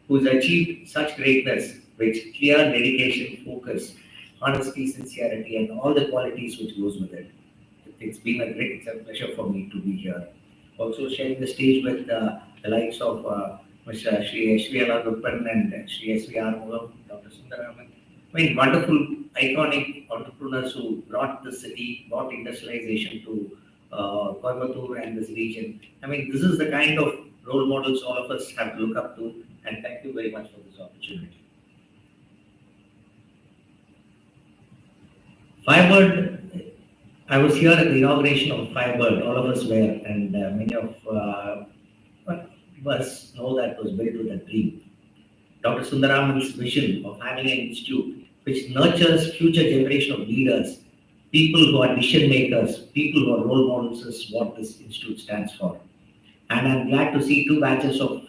J: who's achieved such greatness with clear dedication, focus, honesty, sincerity, and all the qualities which goes with it. It's been it's a pleasure for me to be here. Also sharing the stage with the likes of Mr. Shri S.V.R. Ruppan and Shri S.V.R. Mugam, Dr. Sundaraman. I mean, wonderful, iconic entrepreneurs who brought the city, brought industrialization to Coimbatore and this region. I mean, this is the kind of role models all of us have to look up to, and thank you very much for this opportunity. Firebird I was here at the inauguration of Firebird, all of us were, and many of us know that was built with a dream. Dr. Sundaraman's vision of having an institute which nurtures future generation of leaders, people who are vision makers, people who are role models is what this institute stands for. And I'm glad to see two batches of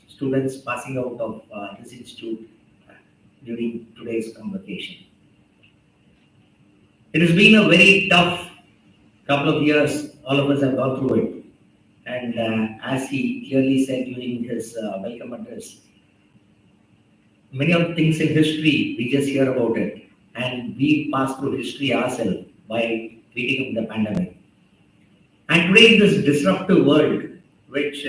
J: students passing out of this institute during today's convocation. It has been a very tough couple of years. All of us have gone through it. And as he clearly said during his welcome address, many of the things in history, we just hear about it. And we pass through history ourselves by treating the pandemic. And today in this disruptive world, which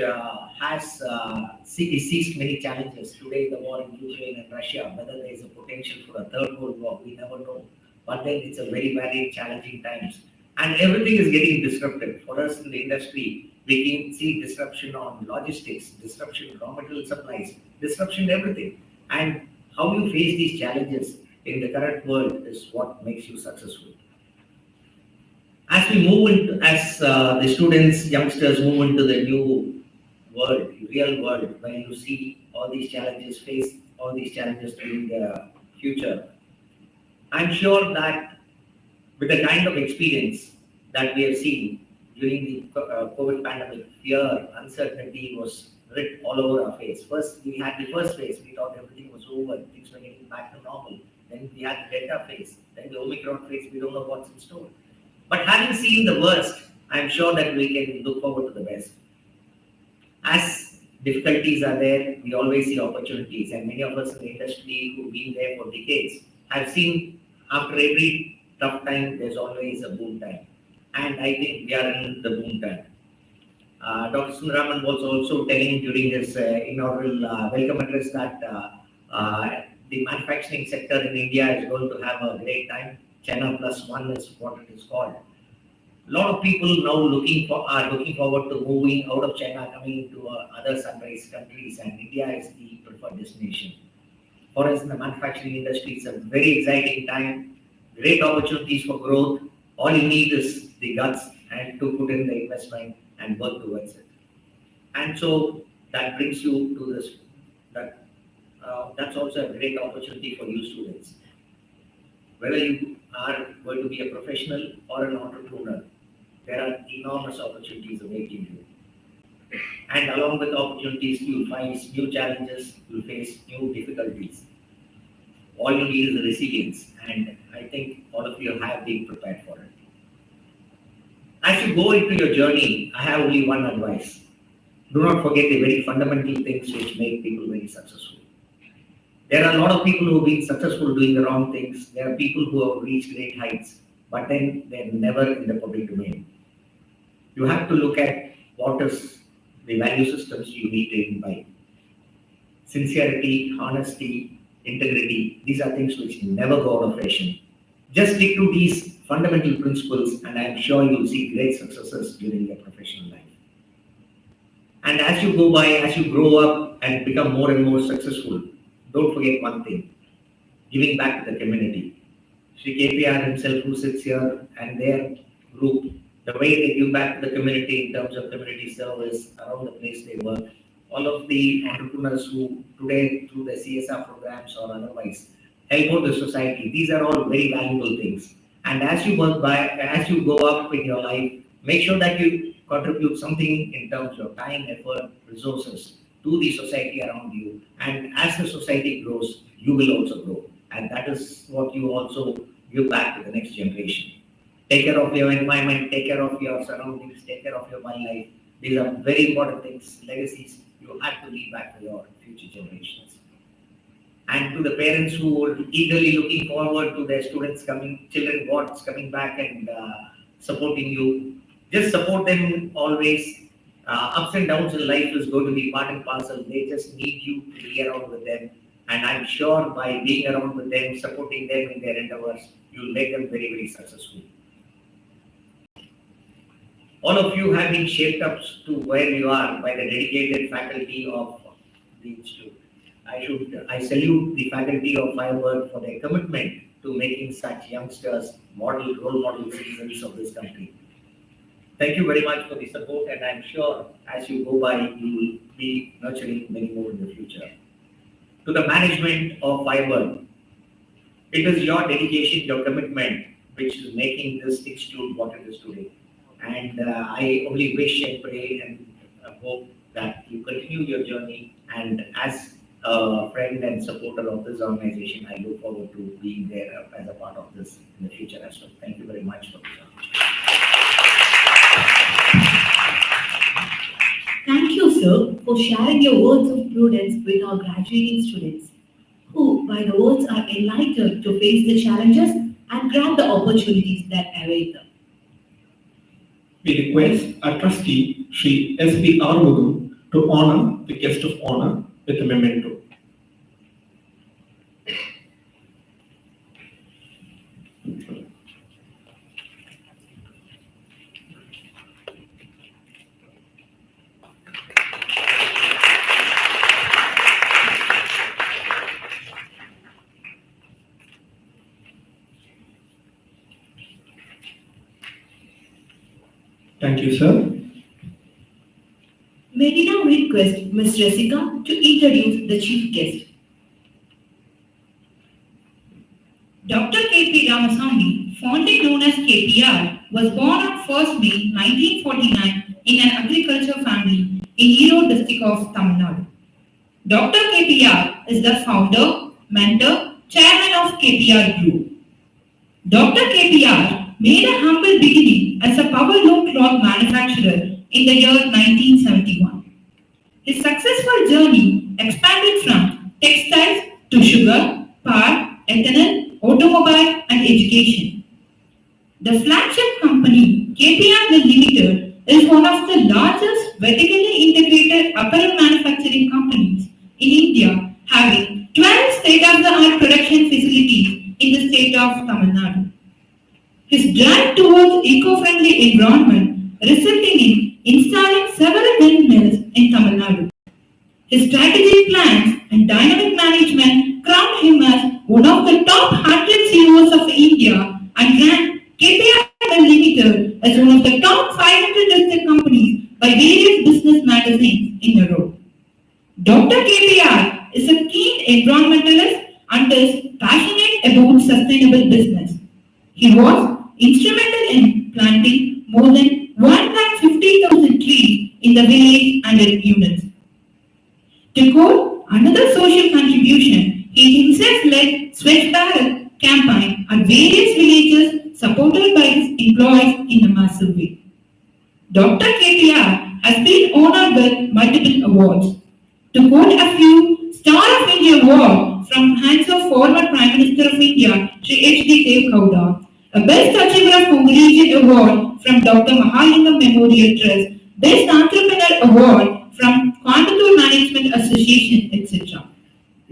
J: sees many challenges. Today, the war in Ukraine and Russia, whether there is a potential for a third world war, we never know. But then it's a very challenging times. And everything is getting disrupted. For us in the industry, we can see disruption on logistics, disruption in raw material supplies, disruption in everything. And how you face these challenges in the current world is what makes you successful. As we move into, the students, youngsters move into the new world, real world, when you see all these challenges, face all these challenges in the future, I'm sure that with the kind of experience that we have seen during the COVID pandemic, fear, uncertainty was writ all over our face. First, we had the first phase, we thought everything was over, things were getting back to normal. Then we had the Delta phase, then the Omicron phase, we don't know what's in store. But having seen the worst, I'm sure that we can look forward to the best. As difficulties are there, we always see opportunities, and many of us in the industry who've been there for decades have seen after every tough time, there's always a boom time. And I think we are in the boom time. Dr. Sundaraman was also telling during his inaugural welcome address that the manufacturing sector in India is going to have a great time. China plus one is what it is called. A lot of people now are looking forward to moving out of China, coming into other sunrise countries, and India is the preferred destination. For us in the manufacturing industry, it's a very exciting time, great opportunities for growth. All you need is the guts and to put in the investment and work towards it. And so that brings you to this, that's also a great opportunity for you students. Whether you are going to be a professional or an entrepreneur, there are enormous opportunities awaiting you. And along with opportunities, you'll face new challenges, you'll face new difficulties. All you need is resilience, and I think all of you have been prepared for it. As you go into your journey, I have only one advice. Do not forget the very fundamental things which make people very successful. There are a lot of people who have been successful doing the wrong things. There are people who have reached great heights, but then they're never in the public domain. You have to look at what is the value systems you need to imbibe. Sincerity, honesty, integrity, these are things which never go out of fashion. Just stick to these fundamental principles, and I'm sure you'll see great successes during your professional life. And as you go by, as you grow up and become more and more successful, don't forget one thing, giving back to the community. Sri KPR himself, who sits here, and their group, the way they give back to the community in terms of community service around the place they work, all of the entrepreneurs who today through the CSR programs or otherwise help out the society, these are all very valuable things. And as you work by, as you go up in your life, make sure that you contribute something in terms of time, effort, resources to the society around you. And as the society grows, you will also grow. And that is what you also give back to the next generation. Take care of your environment, take care of your surroundings, take care of your wildlife. These are very important things, legacies you have to leave back to your future generations. And to the parents who are eagerly looking forward to their students children gods coming back and supporting you, just support them always. Ups and downs in life is going to be part and parcel. They just need you to be around with them. And I'm sure by being around with them, supporting them in their endeavors, you'll make them very successful. All of you have been shaped up to where you are by the dedicated faculty of the institute. I salute the faculty of Firebird for their commitment to making such youngsters role model citizens of this country. Thank you very much for the support, and I'm sure as you go by, you will be nurturing many more in the future. To the management of Firebird, it is your dedication, your commitment, which is making this institute what it is today. And I only wish and pray and hope that you continue your journey. And as a friend and supporter of this organization, I look forward to being there as a part of this in the future as well. Thank you very much for this opportunity.
D: Thank you, sir, for sharing your words of prudence with our graduating students, who, by the words, are enlightened to face the challenges and grab the opportunities that await them.
E: We request our trustee, Sri S.B. Armugam, to honor the guest of honor with a memento. Thank you, sir.
D: May we now request Ms. Rasika to introduce the chief guest.
A: Dr. K.P. Ramasamy, fondly known as KPR, was born on 1st May 1949 in an agriculture family in Erode district of Tamil Nadu. Dr. KPR is the founder, mentor, chairman of KPR Group. Dr. KPR made a humble beginning as a power loom cloth manufacturer in the year 1971. His successful journey expanded from textiles to sugar, power, ethanol, automobile and education. The flagship company, KPR Limited, is one of the largest vertically integrated apparel manufacturing companies in India, having 12 state-of-the-art production facilities in the state of Tamil Nadu. His drive towards eco-friendly environment resulting in installing several windmills in Tamil Nadu. His strategic plans and dynamic management crowned him as one of the top 100 CEOs of India and ranked KPR Limited as one of the top 500 listed companies by various business magazines in a row. Dr. KPR is a keen environmentalist and is passionate about sustainable business. He was instrumental in planting more than 150,000 trees in the village and its units. To quote another social contribution, he himself led Swachh Bharat campaign at various villages supported by his employees in a massive way. Dr. KPR has been honored with multiple awards. To quote a few, Star of India Award from hands of former Prime Minister of India, Sri H.D. Deve Gowda, a Best Achiever of Congratulation Award from Dr. Mahalingam Memorial Trust, Best Entrepreneur Award from Coimbatore Management Association, etc.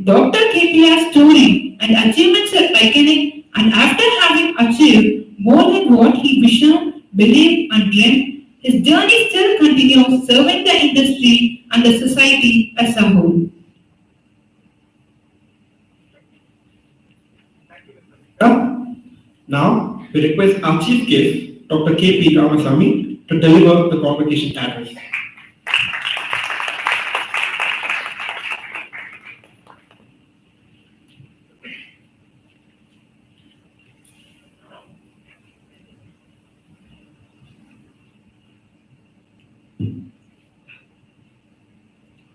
A: Dr. KPR's story and achievements are iconic, and after having achieved more than what he visioned, believed and dreamed, his journey still continues serving the industry and the society as a whole.
E: Now, we request our chief guest, Dr. K.P. Ramasamy, to deliver the convocation address.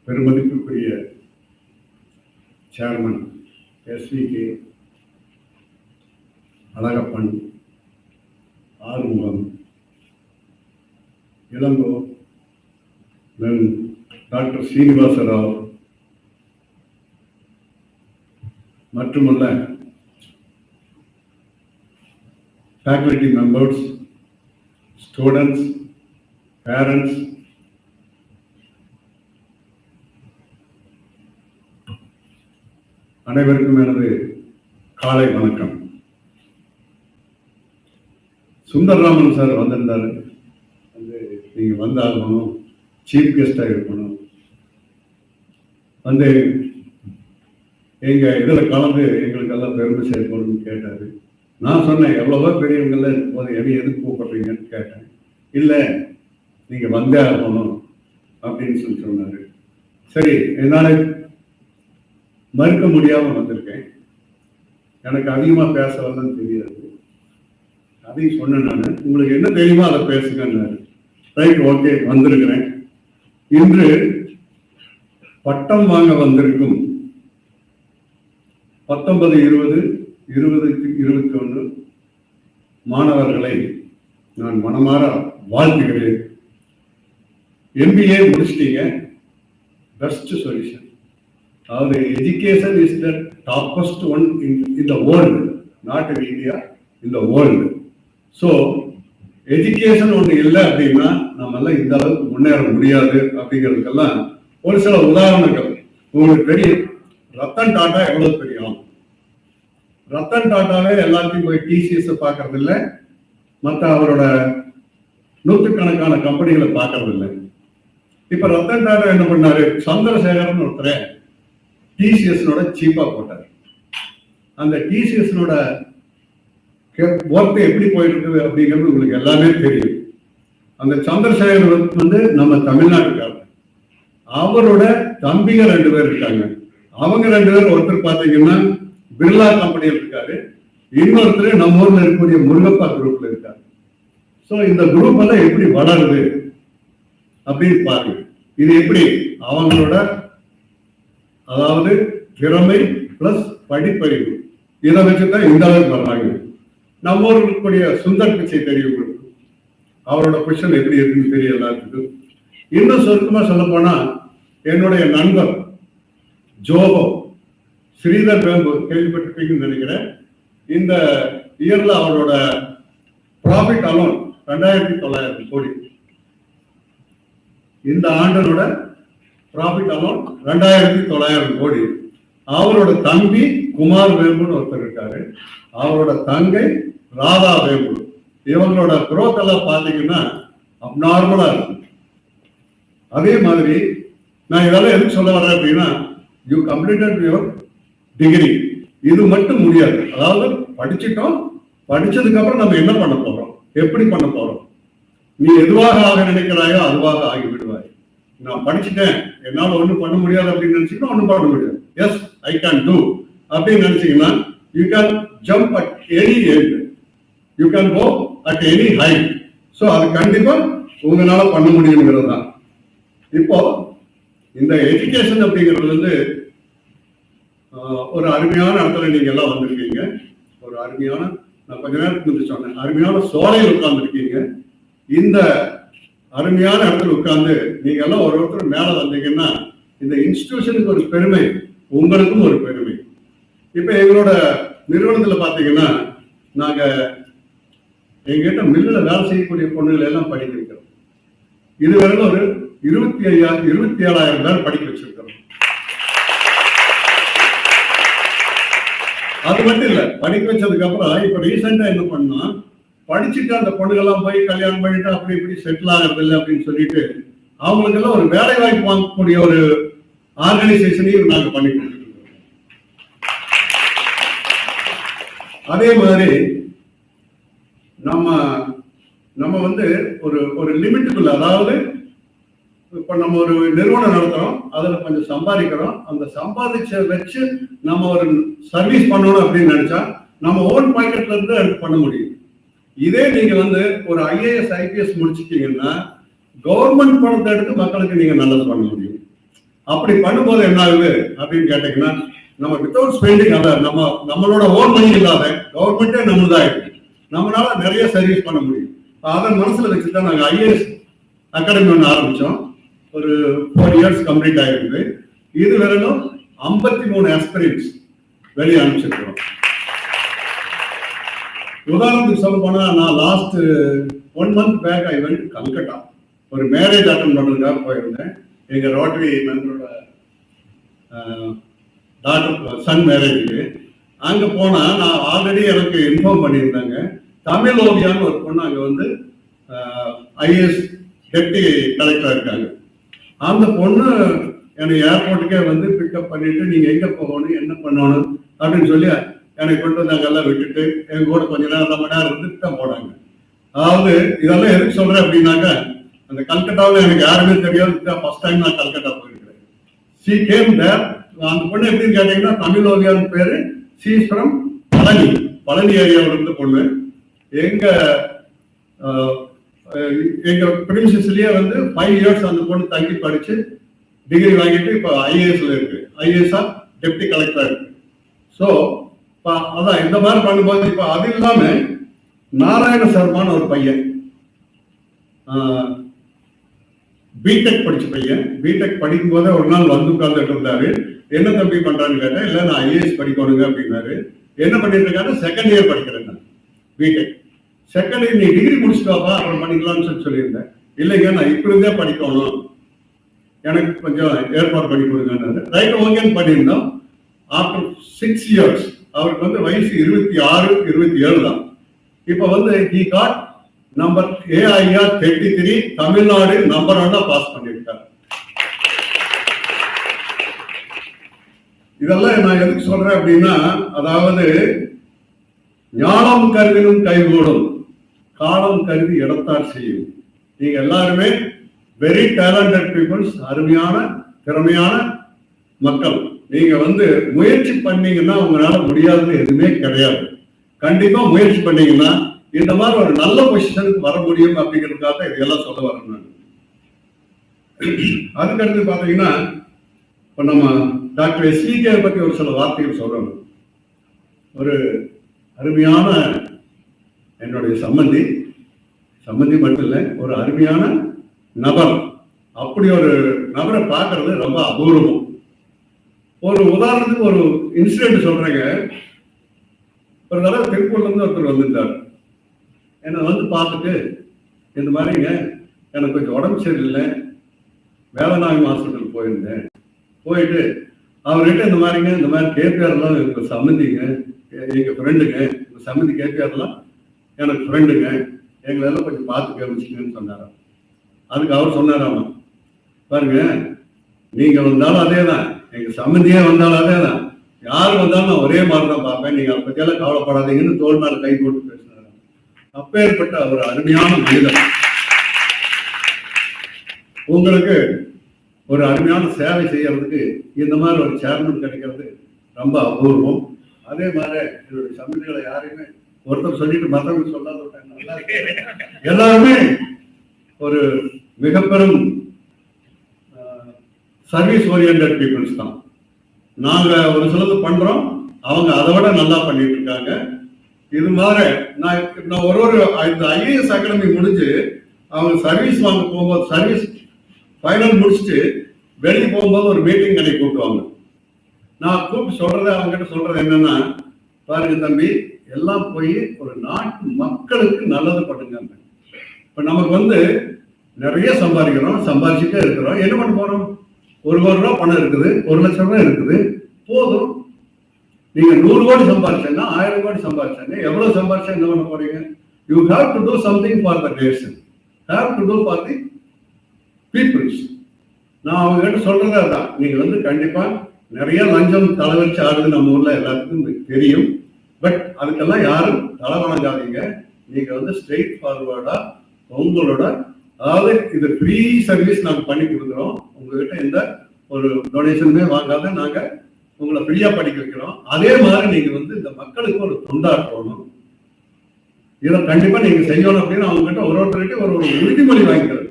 K: பெருமதிப்புக்குரிய chairman SVK Alagappan Arumugam Elango doctor Srinivasa Rao மட்டுமல்ல faculty members, students, parents, அனைவருக்கும் எனது காலை வணக்கம். Sundararaman sir வந்திருந்தாரு, வந்து நீங்க வந்தாகணும், சீஃப் கெஸ்டா இருக்கணும். வந்து எங்க இதில் கலந்து எங்களுக்கெல்லாம் பெருமை சேர்க்கணும்னு கேட்டாரு. நான் சொன்னேன், எவ்வளவோ பெரியவங்கள போது எதை எதுக்கு கூப்பிடுறீங்கன்னு கேட்டேன். இல்லை, நீங்க வந்தே ஆகணும் அப்படின்னு சொன்னாரு. சரி, என்னால மறுக்க முடியாம வந்திருக்கேன். எனக்கு அதிகமா பேச வரலன்னு தெரியாது. அதையும் சொன்னேன் நான். உங்களுக்கு என்ன தெரியுமோ அதை பேசுங்கன்னாரு. ரைட், ஓகே, வந்திருக்கிறேன். இன்று பட்டம் வாங்க வந்திருக்கும் 19, 20, 21 மாணவர்களை நான் மனமாற வாழ்த்துகிறேன். MBA முடிச்சிட்டீங்க, பெஸ்ட் சொல்யூஷன். அதாவது education is the toppest one in the world, not in India, in the world. So education ஒன்று இல்லை அப்படின்னா நம்ம எல்லாம் இந்த அளவுக்கு முன்னேற முடியாது. அப்படிங்கிறதுக்கெல்லாம் ஒரு சில உதாரணங்கள் உங்களுக்கு தெரியும். ரத்தன் டாடா எவ்வளவு பெரிய ஆள். ரத்தன் டாட்டாவே எல்லாத்தையும் போய் TCS பார்க்கறது இல்லை, மற்ற அவரோட நூற்றுக்கணக்கான கம்பெனிகளை பார்க்கறது இல்லை. இப்ப ரத்தன் டாடா என்ன பண்ணாரு, சந்திரசேகரன் ஒருத்தரை TCS-னோட சீப்பா போட்டார். அந்த TCS-னோட ஒர்க் எப்படி போயிட்டு இருக்குது அப்படிங்கிறது உங்களுக்கு எல்லாமே தெரியும். அந்த சந்திரசேகர் வந்து நம்ம தமிழ்நாட்டுக்காரர். அவரோட தம்பிங்க 2 பேர் இருக்காங்க. அவங்க 2 பேர், ஒருத்தர் பாத்தீங்கன்னா பிர்லா கம்பெனியில் இருக்காரு, இன்னொருத்தர் நம்ம ஊர்ல இருக்கக்கூடிய முருகப்பா குரூப்ல இருக்காரு. ஸோ இந்த குரூப் எல்லாம் எப்படி வளருது அப்படின்னு பாருங்க. இது எப்படி அவங்களோட அதாவது திறமை பிளஸ் படிப்பறிவு, இதை வச்சுதான் இந்த அளவுக்கு வர்றாங்க. நம்ம ஊருக்கு இருக்கக்கூடிய சுந்தர் பிச்சை தெரியும் உங்களுக்கு, அவரோட பொசிஷன் எப்படி இருக்குன்னு தெரியும் எல்லாத்துக்கும். இன்னும் சுருக்கமா சொல்ல போனா, என்னுடைய நண்பர் ஜோகோ ஸ்ரீதர் வேம்பு கேள்விப்பட்டிருப்பீங்கன்னு நினைக்கிறேன். இந்த இயர்ல அவரோட ப்ராஃபிட் அலோன் 2900 கோடி. இந்த ஆண்டனோட ப்ராஃபிட் அலோன் 2900 கோடி. அவரோட தம்பி குமார் வேம்புன்னு ஒருத்தர் இருக்காரு, அவரோட தங்கை ராதா வேம்பு. இவங்களோட குரோத் எல்லாம் பாத்தீங்கன்னா அப்நார்மலா இருக்கும். அதே மாதிரி நான் இதெல்லாம் எதுக்கு சொல்ல வர்றேன் அப்படின்னா, யூ கம்ப்ளீட்டட் யுவர் டிகிரி. இது மட்டும் முடியாது. அதாவது படிச்சுட்டோம், படிச்சதுக்கு அப்புறம் நம்ம என்ன பண்ண போறோம், எப்படி பண்ண போறோம். நீ எதுவாக ஆக நினைக்கிறாயோ அதுவாக ஆகி விடுவாய். நான் படிச்சுட்டேன், என்னால ஒண்ணும் பண்ண முடியாது அப்படின்னு நினைச்சீங்கன்னா ஒண்ணும் பண்ண முடியாது. எஸ், ஐ கேன் டூ அப்படின்னு நினைச்சீங்கன்னா you can jump at any end, you can go at any height. So அது கண்டிப்பா உங்களால பண்ண முடியுங்கிறது தான். இப்போ இந்த எஜுகேஷன் அப்படிங்கிறது வந்து ஒரு அருமையான இடத்துல நீங்க எல்லாம் வந்திருக்கீங்க. ஒரு அருமையான, நான் கொஞ்ச நேரத்துக்கு முன்னாடி சொன்னேன், அருமையான சோலையில் உட்கார்ந்துருக்கீங்க. இந்த அருமையான இடத்துல உட்கார்ந்து நீங்க எல்லாம் ஒருத்தர் மேல வந்தீங்கன்னா இந்த இன்ஸ்டிடியூஷனுக்கு ஒரு பெருமை, உங்களுக்கும் ஒரு பெருமை. இப்ப எங்களோட நிறுவனத்துல பாத்தீங்கன்னா, நாங்க எங்கிட்ட மில்லுல வேலை செய்யக்கூடிய பொண்ணுகளை எல்லாம் படிக்க வைக்கிறோம். இதுவரையிலும் ஒரு 27,000 பேர் படிக்க வச்சிருக்கிறோம். அது மட்டும் இல்ல, படிக்க வச்சதுக்கு அப்புறம் இப்ப ரீசெண்டா என்ன பண்ணா, படிச்சுட்டு அந்த பொண்ணுகள்லாம் போய் கல்யாணம் பண்ணிட்டு அப்படி இப்படி செட்டில் ஆகிறது இல்லை அப்படின்னு சொல்லிட்டு அவங்களுக்கு எல்லாம் ஒரு வேலை வாய்ப்பு வாங்கக்கூடிய ஒரு ஆர்கனைசேஷனையும் நாங்க பண்ணி கொடுத்துருக்கோம். அதே மாதிரி நம்ம வந்து ஒரு லிமிட்டுக்குள்ள, அதாவது இப்ப நம்ம ஒரு நிறுவனம் நடத்துறோம், அதுல கொஞ்சம் சம்பாதிக்கிறோம், அந்த சம்பாதிச்ச வச்சு நம்ம ஒரு சர்வீஸ் பண்ணணும் அப்படின்னு நினைச்சா நம்ம ஓன் பாக்கெட்ல இருந்து எடுத்து பண்ண முடியும். இதே நீங்க வந்து ஒரு IAS IPS முடிச்சிட்டீங்கன்னா கவர்மெண்ட் பணத்தை எடுத்து மக்களுக்கு நீங்க நல்லது பண்ண முடியும். அப்படி பண்ணும்போது என்ன ஆகுது அப்படின்னு கேட்டீங்கன்னா, நம்ம வித்தவுட் ஸ்பெண்டிங், அதை நம்மளோட ஓன் மணி இல்லாத கவர்மெண்டே நம்மளுதான் இருக்கு, நம்மளால நிறைய சர்வீஸ் பண்ண முடியும். அதை மனசுல வச்சுதான் நாங்க IAS அகாடமி ஒன்று ஆரம்பிச்சோம். ஒரு 4 years கம்ப்ளீட் ஆயிருக்கு. இது வரையிலும் 53 ஆஸ்பிரன்ட்ஸ் வெளியே அனுப்பிச்சிருக்கிறோம். உதாரணத்துக்கு சொல்ல போனா, நான் last 1 month back I went Calcutta. ஒரு மேரேஜ் அட்டன் பண்றதுக்காக போயிருந்தேன். எங்க ரோட்டரி மெம்பரோட டாக்டர் சன் மேரேஜுக்கு. அங்க போனா நான் ஆல்ரெடி எனக்கு இன்ஃபார்ம் பண்ணியிருந்தாங்க, தமிழ் ஓவியான்னு ஒரு பொண்ணு அங்க வந்து IAS டெப்டி கலெக்டரா இருக்காங்க. அந்த பொண்ணு என்னை ஏர்போர்ட்டுக்கே வந்து பிக்கப் பண்ணிட்டு நீங்க எங்க போகணும் என்ன பண்ணணும் அப்படின்னு சொல்லி என்னை கொண்டு வந்து அங்கெல்லாம் விட்டுட்டு எங்க கூட கொஞ்ச நேரம் 2 மணி நேரம் இருந்துட்டு தான் போனாங்க. அதாவது இதெல்லாம் எதுக்கு சொல்றேன் அப்படின்னாக்கா, அந்த கல்கட்டாவில் எனக்கு யாருமே தெரியாது, ஃபர்ஸ்ட் டைம் நான் கல்கட்டா போயிருக்கிறேன். She came there. அந்த பொண்ணு எப்படின்னு கேட்டீங்கன்னா தமிழ் ஓவியான்னு பேரு. ஷீ இஸ் ஃப்ரம் பழனி ஏரியாவில் இருந்து பொண்ணு. எங்க பிரின்சஸ்லயே வந்து 5 இயர்ஸ் அந்த பொண்ணு தங்கி படிச்சு டிகிரி வாங்கிட்டு இப்ப ஐஏஎஸ்ல இருக்கு. ஐஏஎஸ் டெப்டி கலெக்டரா இருக்கு. ஸோ அதான் இந்த மாதிரி பண்ணும்போது இப்ப அது இல்லாம நாராயண சர்மான்னு ஒரு பையன், பிடெக் படிச்ச பையன். பிடெக் படிக்கும் போதே ஒரு நாள் வந்து உட்கார்ந்துட்டு இருந்தாரு. என்ன தம்பி பண்றான்னு கேட்டேன். இல்ல நான் ஐஏஎஸ் படிக்கணுங்க அப்படின்னாரு. என்ன பண்ணிட்டு இருக்காரு? செகண்ட் இயர் படிக்கிறேன் நான் பிடெக். செகண்ட் இயர் நீ டிகிரி முடிச்சுட்டாப்பா அப்புறம் பண்ணிக்கலாம்னு சொல்லியிருந்தேன். இல்லைங்க நான் இப்ப இருந்தே படிக்கணும், எனக்கு கொஞ்சம் ஏற்பாடு பண்ணி கொடுங்க. ரைட் ஓகேன்னு பண்ணியிருந்தோம். ஆஃப்டர் 6 இயர்ஸ் அவருக்கு வந்து வயசு 26, 27 தான். இப்ப வந்து he got number AIR 33 Tamil Nadu number 1 pass பண்ணிருக்காரு. இதெல்லாம் நான் எதுக்கு சொல்றேன் அப்படின்னா, அதாவது ஞானம் கருதினும் கைகூடும், காலம் கருதி இடத்தார் செய்யும். நீங்க எல்லாருமே வெரி டேலண்டட் பீப்புள்ஸ், அருமையான திறமையான மக்கள். நீங்க வந்து முயற்சி பண்ணீங்கன்னா உங்களால முடியாதது எதுவுமே கிடையாது. கண்டிப்பா முயற்சி பண்ணீங்கன்னா இந்த மாதிரி ஒரு நல்ல பொசிஷனுக்கு வர முடியும் அப்படிங்கிறதுக்காக இதெல்லாம் சொல்ல வரேன். அதுக்கடுத்து பாத்தீங்கன்னா இப்ப நம்ம டாக்டர் எஸ்விகே பத்தி ஒரு சில வார்த்தைகள் சொல்லணும். ஒரு அருமையான என்னுடைய சம்பந்தி மட்டும் இல்லை, ஒரு அருமையான நபர். அப்படி ஒரு நபரை பார்க்கறது ரொம்ப அபூர்வம். ஒரு உதாரணத்துக்கு ஒரு இன்சிடென்ட் சொல்றேங்க. ஒரு தடவை திருப்பூர்ல இருந்து ஒருத்தர் வந்திருந்தார். என்னை வந்து பார்த்துட்டு இந்த மாதிரிங்க எனக்கு கொஞ்சம் உடம்பு சரியில்லை, வேலநாயகம் ஹாஸ்பிட்டல் போயிருந்தேன். போயிட்டு அவர்கிட்ட இந்த மாதிரி கேபிஆர்லாம் எங்க சம்மந்திங்க, எங்க ஃப்ரெண்டுங்க, இந்த சம்மந்தி கேபிஆர்லாம் எனக்கு ஃப்ரெண்டுங்க, எங்களெல்லாம் கொஞ்சம் பார்த்து கவனிச்சிங்கன்னு சொன்னாராம். அதுக்கு அவர் சொன்னாராமா, பாருங்க நீங்க வந்தாலும் அதே தான், எங்க சம்மந்தியே வந்தாலும் அதே தான், யார் வந்தாலும் நான் ஒரே மாதிரி தான் பார்ப்பேன், நீங்க அதை பத்தியெல்லாம் கவலைப்படாதீங்கன்னு தோல் மேல கை போட்டு பேசினாரு. அப்பேற்பட்ட ஒரு அருமையான மனிதர். உங்களுக்கு ஒரு அருமையான சேவை செய்யறதுக்கு இந்த மாதிரி ஒரு சேர்மன் கிடைக்கிறது ரொம்ப அபூர்வம். அதே மாதிரி என்னுடைய சம்மதிகளை யாரையுமே ஒருத்தர் சொல்லிட்டு மற்றவங்க சொல்லாத எல்லாருமே ஒரு மிக பெரும் சர்வீஸ் ஓரியன்டட் பீப்புள்ஸ் தான். நாங்க ஒரு சிலது பண்றோம், அவங்க அதை விட நல்லா பண்ணிட்டு இருக்காங்க. இது மாதிரி நான் ஒரு இந்த ஐஏஎஸ் அகாடமி முடிஞ்சு அவங்க சர்வீஸ் வாங்க போகும்போது, சர்வீஸ் ஃபைனல் முடிச்சுட்டு வெளியே போகும்போது ஒரு மீட்டிங் அன்னைக்கு கூப்பிடுவாங்க. நான் கூப்பிட்டு சொல்றது அவங்ககிட்ட சொல்றது என்னன்னா, பாருங்க தம்பி, எல்லாம் போய் ஒரு நாட்டு மக்களுக்கு நல்லது பண்ணுங்க. இப்ப நமக்கு வந்து நிறைய சம்பாதிக்கிறோம், சம்பாதிச்சுட்டே இருக்கிறோம். என்ன பண்ண போறோம்? 1 கோடி ரூபாய் பணம் இருக்குது, 1 லட்சம் ரூபாய் இருக்குது, போதும். நீங்க 100 கோடி சம்பாதிச்சேன்னா, 1000 கோடி சம்பாதிச்சேன்னா, எவ்வளவு சம்பாதிச்சா என்ன பண்ண போறீங்க? You have to do something for the nation, have to do for the peoples. நான் அவங்க கிட்ட சொல்றதா தான், நீங்க வந்து கண்டிப்பா நிறைய லஞ்சம் தலைவச்சு ஆடுது நம்ம ஊர்ல எல்லாத்துக்கும் தெரியும். பட் அதுக்கெல்லாம் யாரும் தலை வணங்காதீங்க. நீங்க வந்து ஸ்ட்ரெயிட் ஃபார்வர்டா உங்களோட, அதாவது இது ஃப்ரீ சர்வீஸ் நாங்க பண்ணி கொடுக்குறோம். உங்ககிட்ட எந்த ஒரு டொனேஷனுமே வாங்காத நாங்க உங்களை ஃப்ரீயா படிக்க வைக்கிறோம். அதே மாதிரி நீங்க வந்து இந்த மக்களுக்கு ஒரு தொண்டாற்றணும். இதை கண்டிப்பா நீங்க செய்யணும் அப்படின்னு அவங்க கிட்ட ஒருத்தருக்கு ஒரு உறுதிமொழி வாங்கிக்கிறது.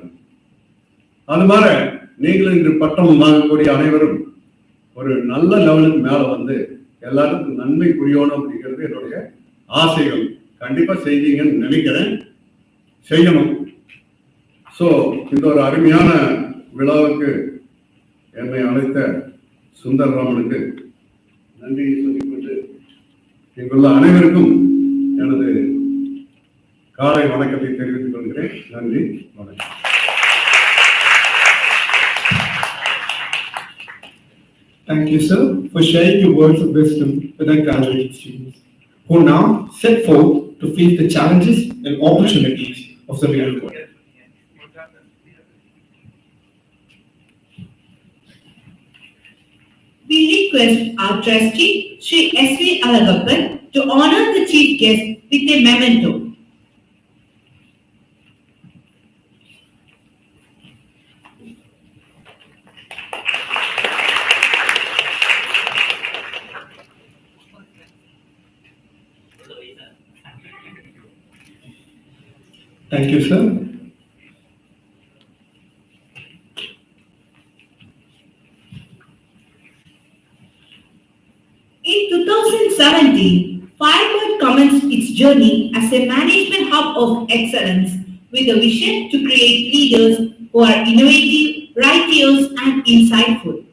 K: அது மாதிரி நீங்களும் இன்று பட்டம் வாங்கக்கூடிய அனைவரும் ஒரு நல்ல லெவலுக்கு மேல வந்து எல்லாருக்கும் நன்மை புரியணும் அப்படிங்கிறது என்னுடைய ஆசைகள். கண்டிப்பா செய்வீங்கன்னு நினைக்கிறேன், செய்யணும். ஸோ இந்த ஒரு அருமையான விழாவுக்கு என்னை அழைத்த சுந்தரராமனுக்கு நன்றி சொல்லிக்கொண்டு இங்குள்ள அனைவருக்கும் எனது காலை வணக்கத்தை தெரிவித்துக் கொள்கிறேன். நன்றி, வணக்கம்.
L: Thank you, sir, for sharing your words of wisdom with our graduating students, who now set forth to face the challenges and opportunities of the real world.
D: We request our trustee, Sri S.V. Alagappan, to honor the chief guest with a memento.
L: Thank you, sir.
D: In 2017, Firebird commenced its journey as a management hub of excellence with a vision to create leaders who are innovative, righteous, and insightful.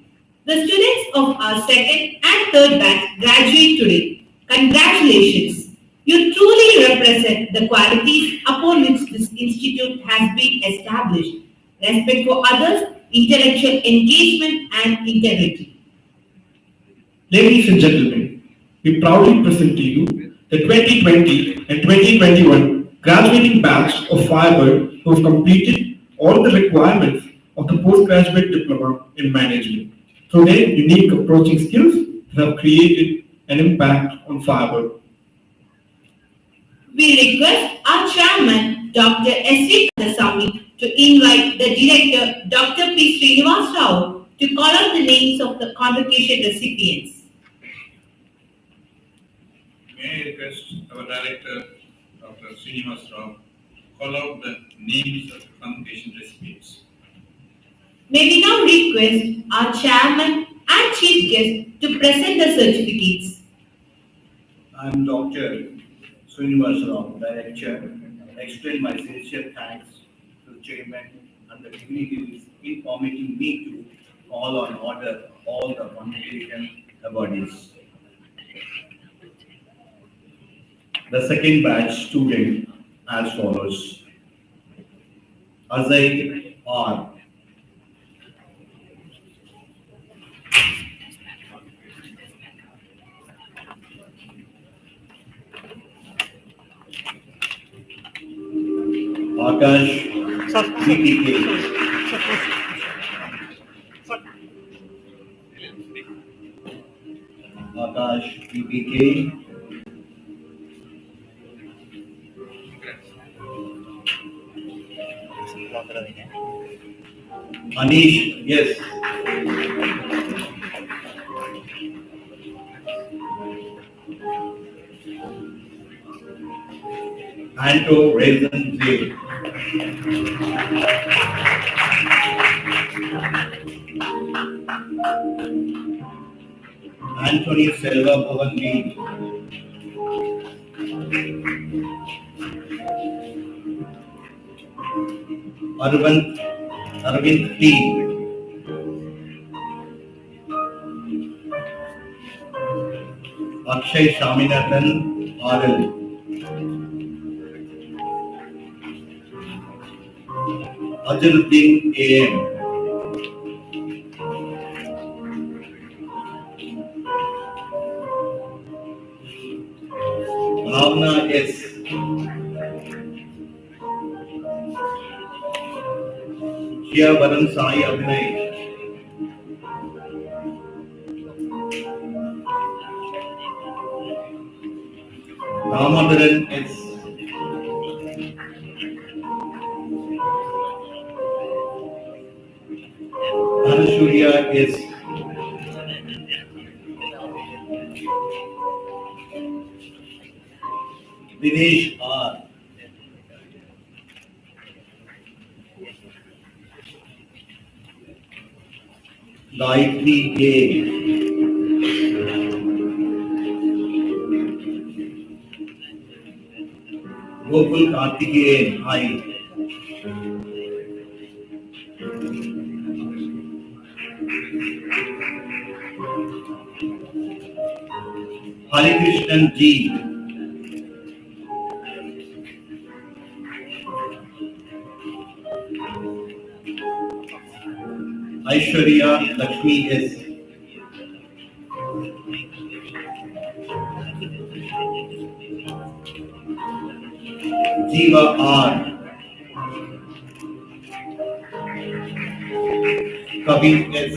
D: The students of our second and third batch graduate today. Congratulations! You truly represent the qualities upon which this institute has been established: respect for others, intellectual engagement, and integrity.
L: Ladies and gentlemen, we proudly present to you the 2020 and 2021 graduating batch of Firebird who have completed all the requirements of the postgraduate diploma in management. Through their unique approaching skills, they have created an impact on Firebird.
D: We request our chairman, Dr. S.V. Kandasamy, to invite the director, Dr. P. Srinivas Rao, to call out the names of the convocation recipients.
G: May I request our director, Dr. Srinivas Rao, call out the names of the convocation recipients.
D: May we now request our chairman and chief guest to present the certificates.
J: I am Dr. Srinivas Rao, Director. I extend my sincere thanks to the chairman and the dignitaries in permitting me to call on order all the convocation awardees. The second batch student as follows: Azai R. Akash CPK. Akash PPK. Anish, yes. Anto Raisin J. Anthony Selva Bhavan B. Arvind P. Akshay Shaminathan RL. Ajaluddin AM. Bhavna S. Shia Varan Sai Abhinay. Ramadaran S. Dhanashurya S. Dinesh R. Gayatri A. Gokul Kartikeyan I. Hari Krishnan G. Aishwarya Lakshmi S. Jiva R. Kabir S.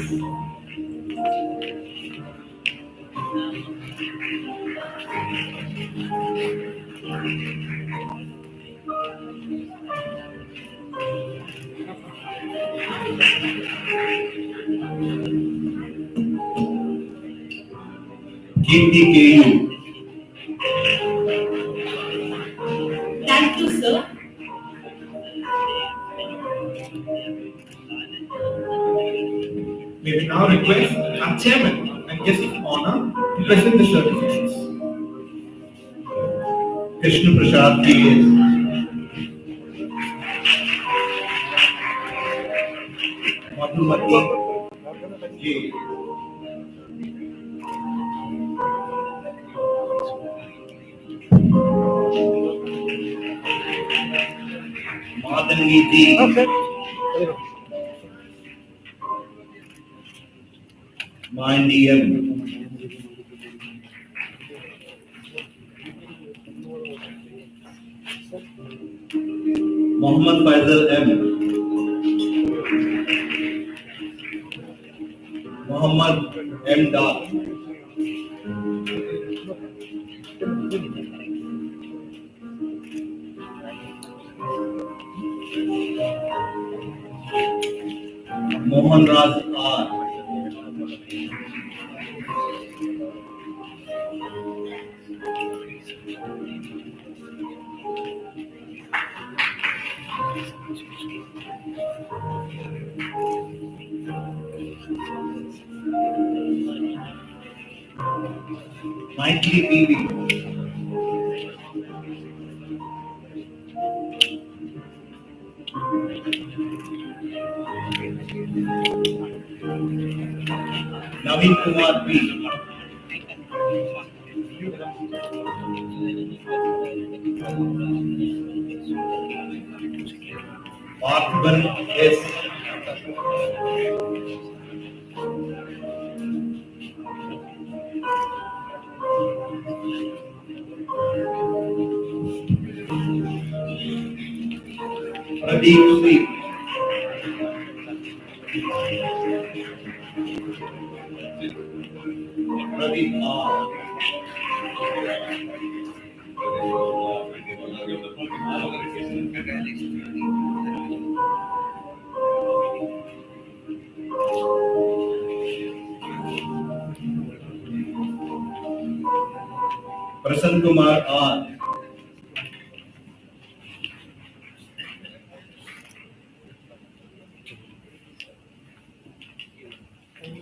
E: KPKU.
D: Thank you, sir.
L: May we now request our chairman and guest of honor to present the certificates.
E: Krishna Prasad KS. Madhumati J. Madangi G. Mindy M. Mohammed Faisal M. Muhammad M. Dar. Mohan Raj R. Mikey PV. Naveen Kumar P. Parthiban S. Pradeep C. Pradeep R. Prasanna Kumar R.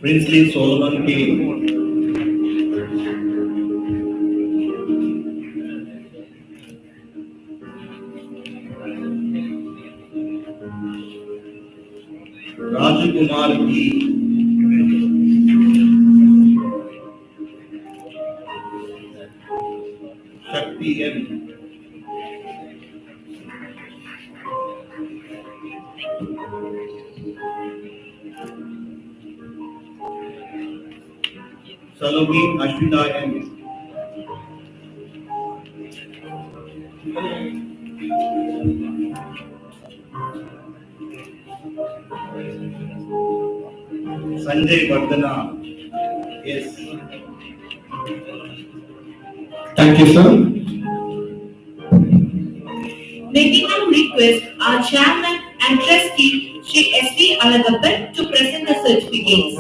E: Princely Solomon K. Raju Kumar P. Shakti M. Salome Ashwita M. Sanjay Vardhana. Yes.
L: Thank you, sir.
D: May we now request our chairman and trustee, Shri S.V. Alagappan, to present the certificates.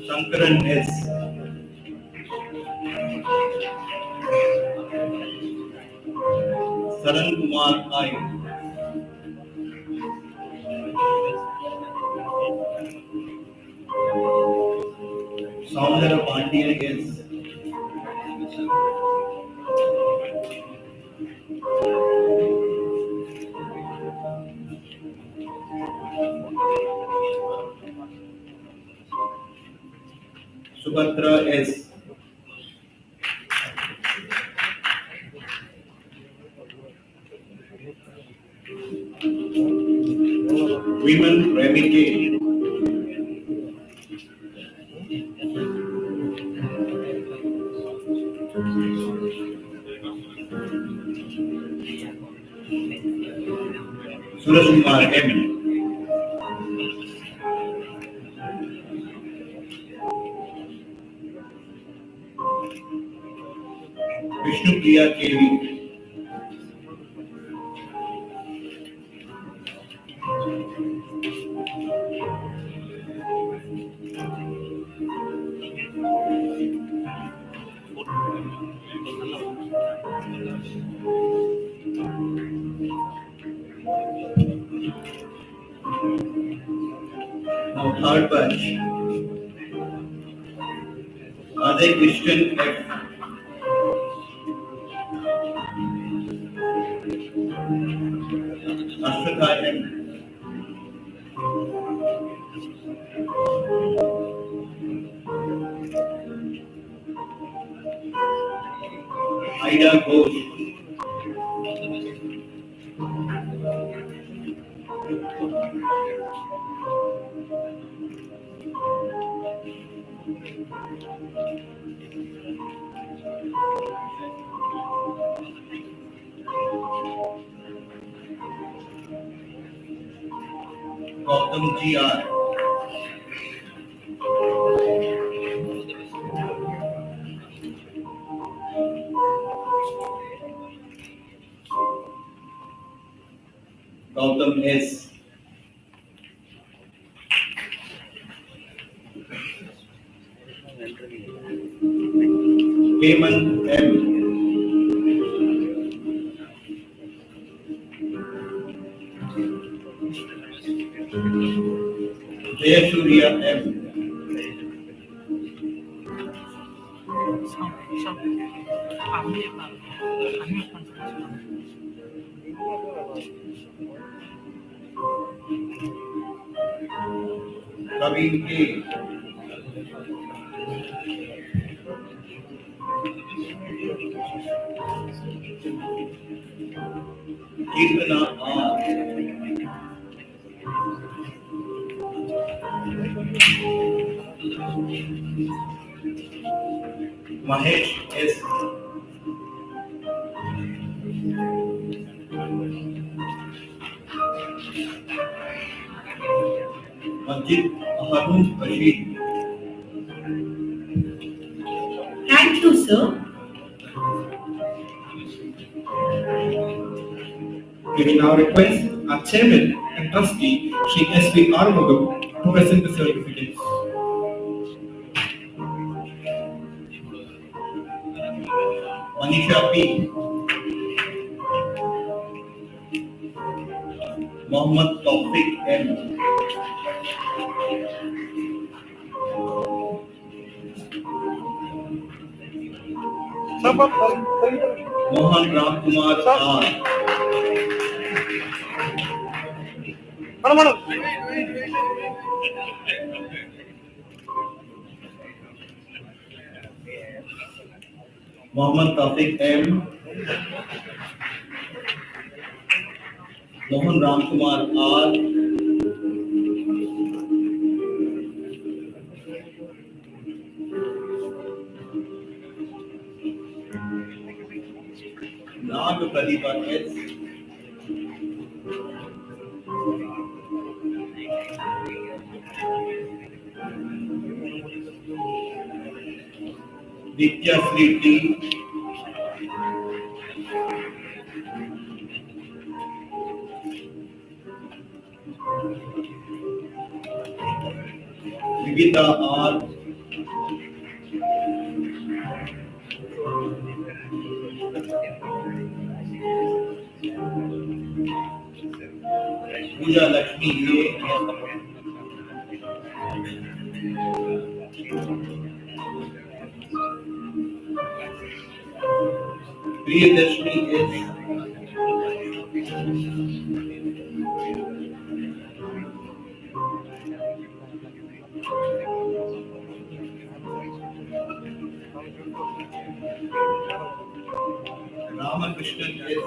E: Shankaran S. Saran Kumar I. Saundara Pandya S. Subhadra S. Women Remy K. Surajkumar M. Vishnupriya KV. Now third batch. Adhay Christian F. Ashwata M. Aida Ghosh. Gautam GR. Gautam S. Hemant M. Jayasuriya M. Praveen K. Kirtana R. Mahesh S. Majid Harun Rashid.
D: Thank you, sir.
L: We will now request our chairman and trustee, Shri S.V. Arumugam, to present the certificates.
E: Manisha P. Mohammad Tawfiq M. Mohan Ramkumar R. Mohammad Tawfiq M. Mohan Ramkumar R. Nag Pradipha S. Ditya Sri T. Vivita R. Pooja Lakshmi A. Priyadashmi S. Ramakrishnan S.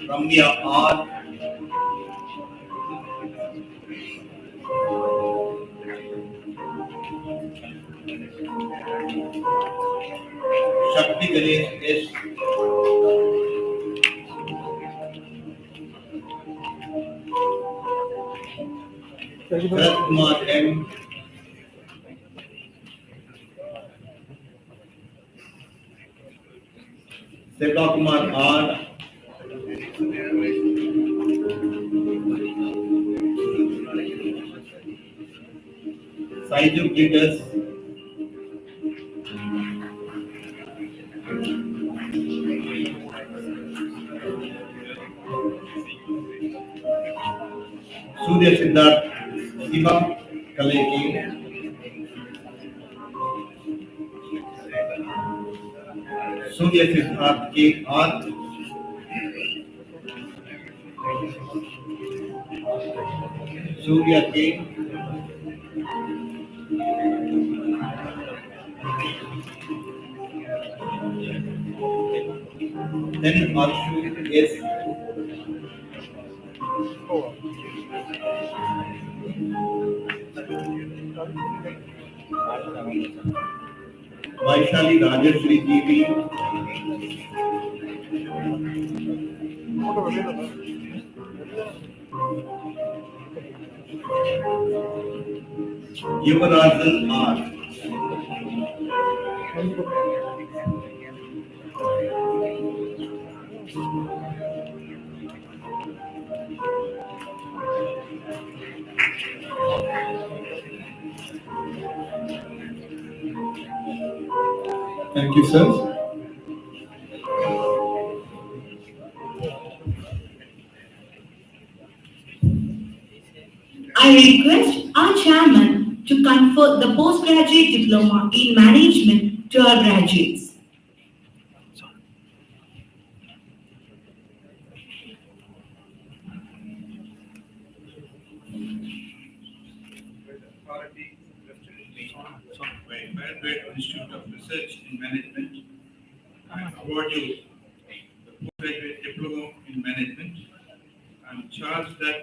E: Ramya R. Shakti Ganesh S. Bharat Kumar M. Seva Kumar R. Saiju Glitters. Surya Siddharth Siva Kaleki. Surya Siddharth K. R. Surya K. Then Arshu S. Vaishali Rajeshri GV. Yuvarajan R.
L: Thank you, sir.
D: I request our chairman to confer the postgraduate diploma in management to our graduates.
G: Authority vested in me by Firebird Institute of Research in Management, I award you the postgraduate diploma in management and charge that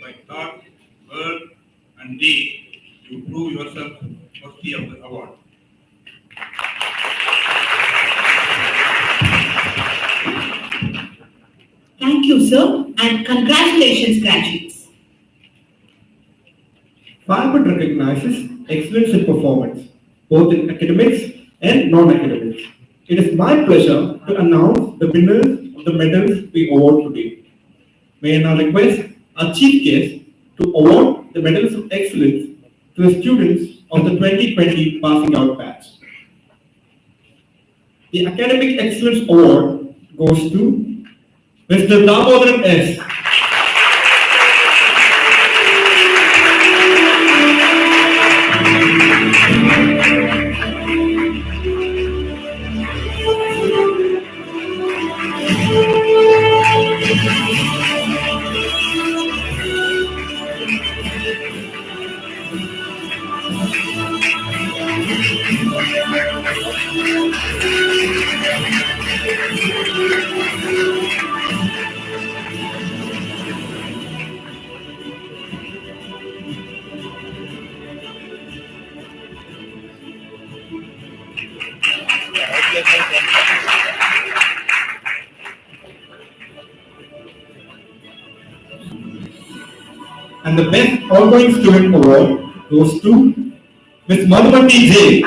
G: by thought, word, and deed you prove yourself worthy of the award.
D: Thank you, sir, and congratulations, graduates.
L: Firebird recognizes excellence in performance, both in academics and non-academics. It is my pleasure to announce the winners of the medals we award today. May I now request our chief guest to award the medals of excellence to the students of the 2020 passing out batch. The Academic Excellence Award goes to Mr. Damodaran S. And the Best Ongoing Student Award goes to Ms. Madhumati J.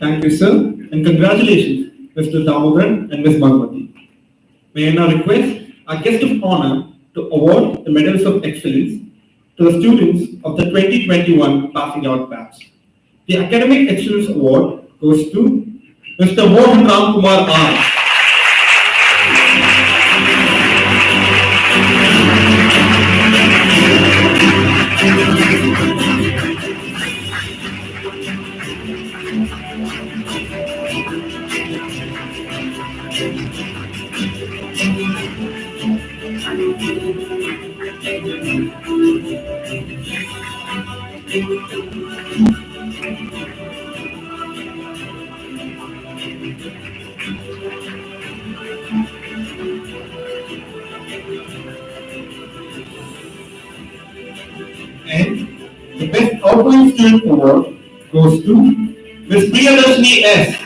L: Thank you, sir, and congratulations, Mr. Damodaran and Ms. Madhumati. May I now request our guest of honor to award the medals of excellence to the students of the 2021 passing out batch. The Academic Excellence Award goes to Mr. Mohan Ram Kumar R. And the best outgoing student award goes to Ms. Priyadarshini S.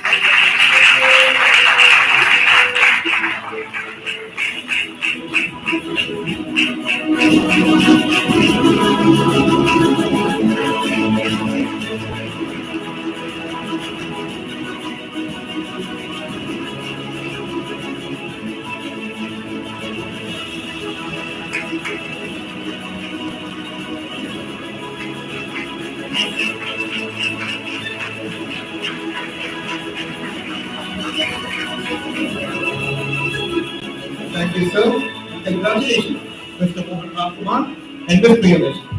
L: Thank you, sir. Congratulations, Mr. Mohan Kumar and Ms. Priyadarshini.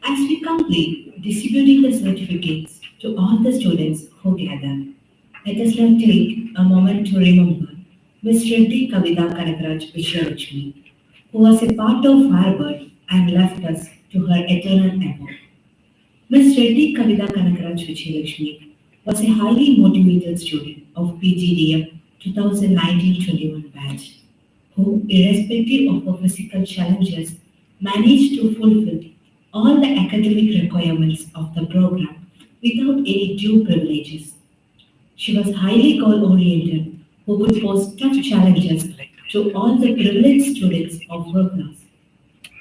D: As we complete distributing the certificates to all the students who gather, let us now take a moment to remember Ms. Reddy Kavita Kanakaraj Vijayalakshmi, who was a part of Firebird and left us to her eternal abode. Ms. Reddy Kavita Kanakaraj Vijayalakshmi was a highly motivated student of PGDM 2019-21 batch, who, irrespective of her physical challenges, managed to fulfill all the academic requirements of the program without any due privileges. She was highly goal-oriented, who could pose tough challenges to all the privileged students of her class.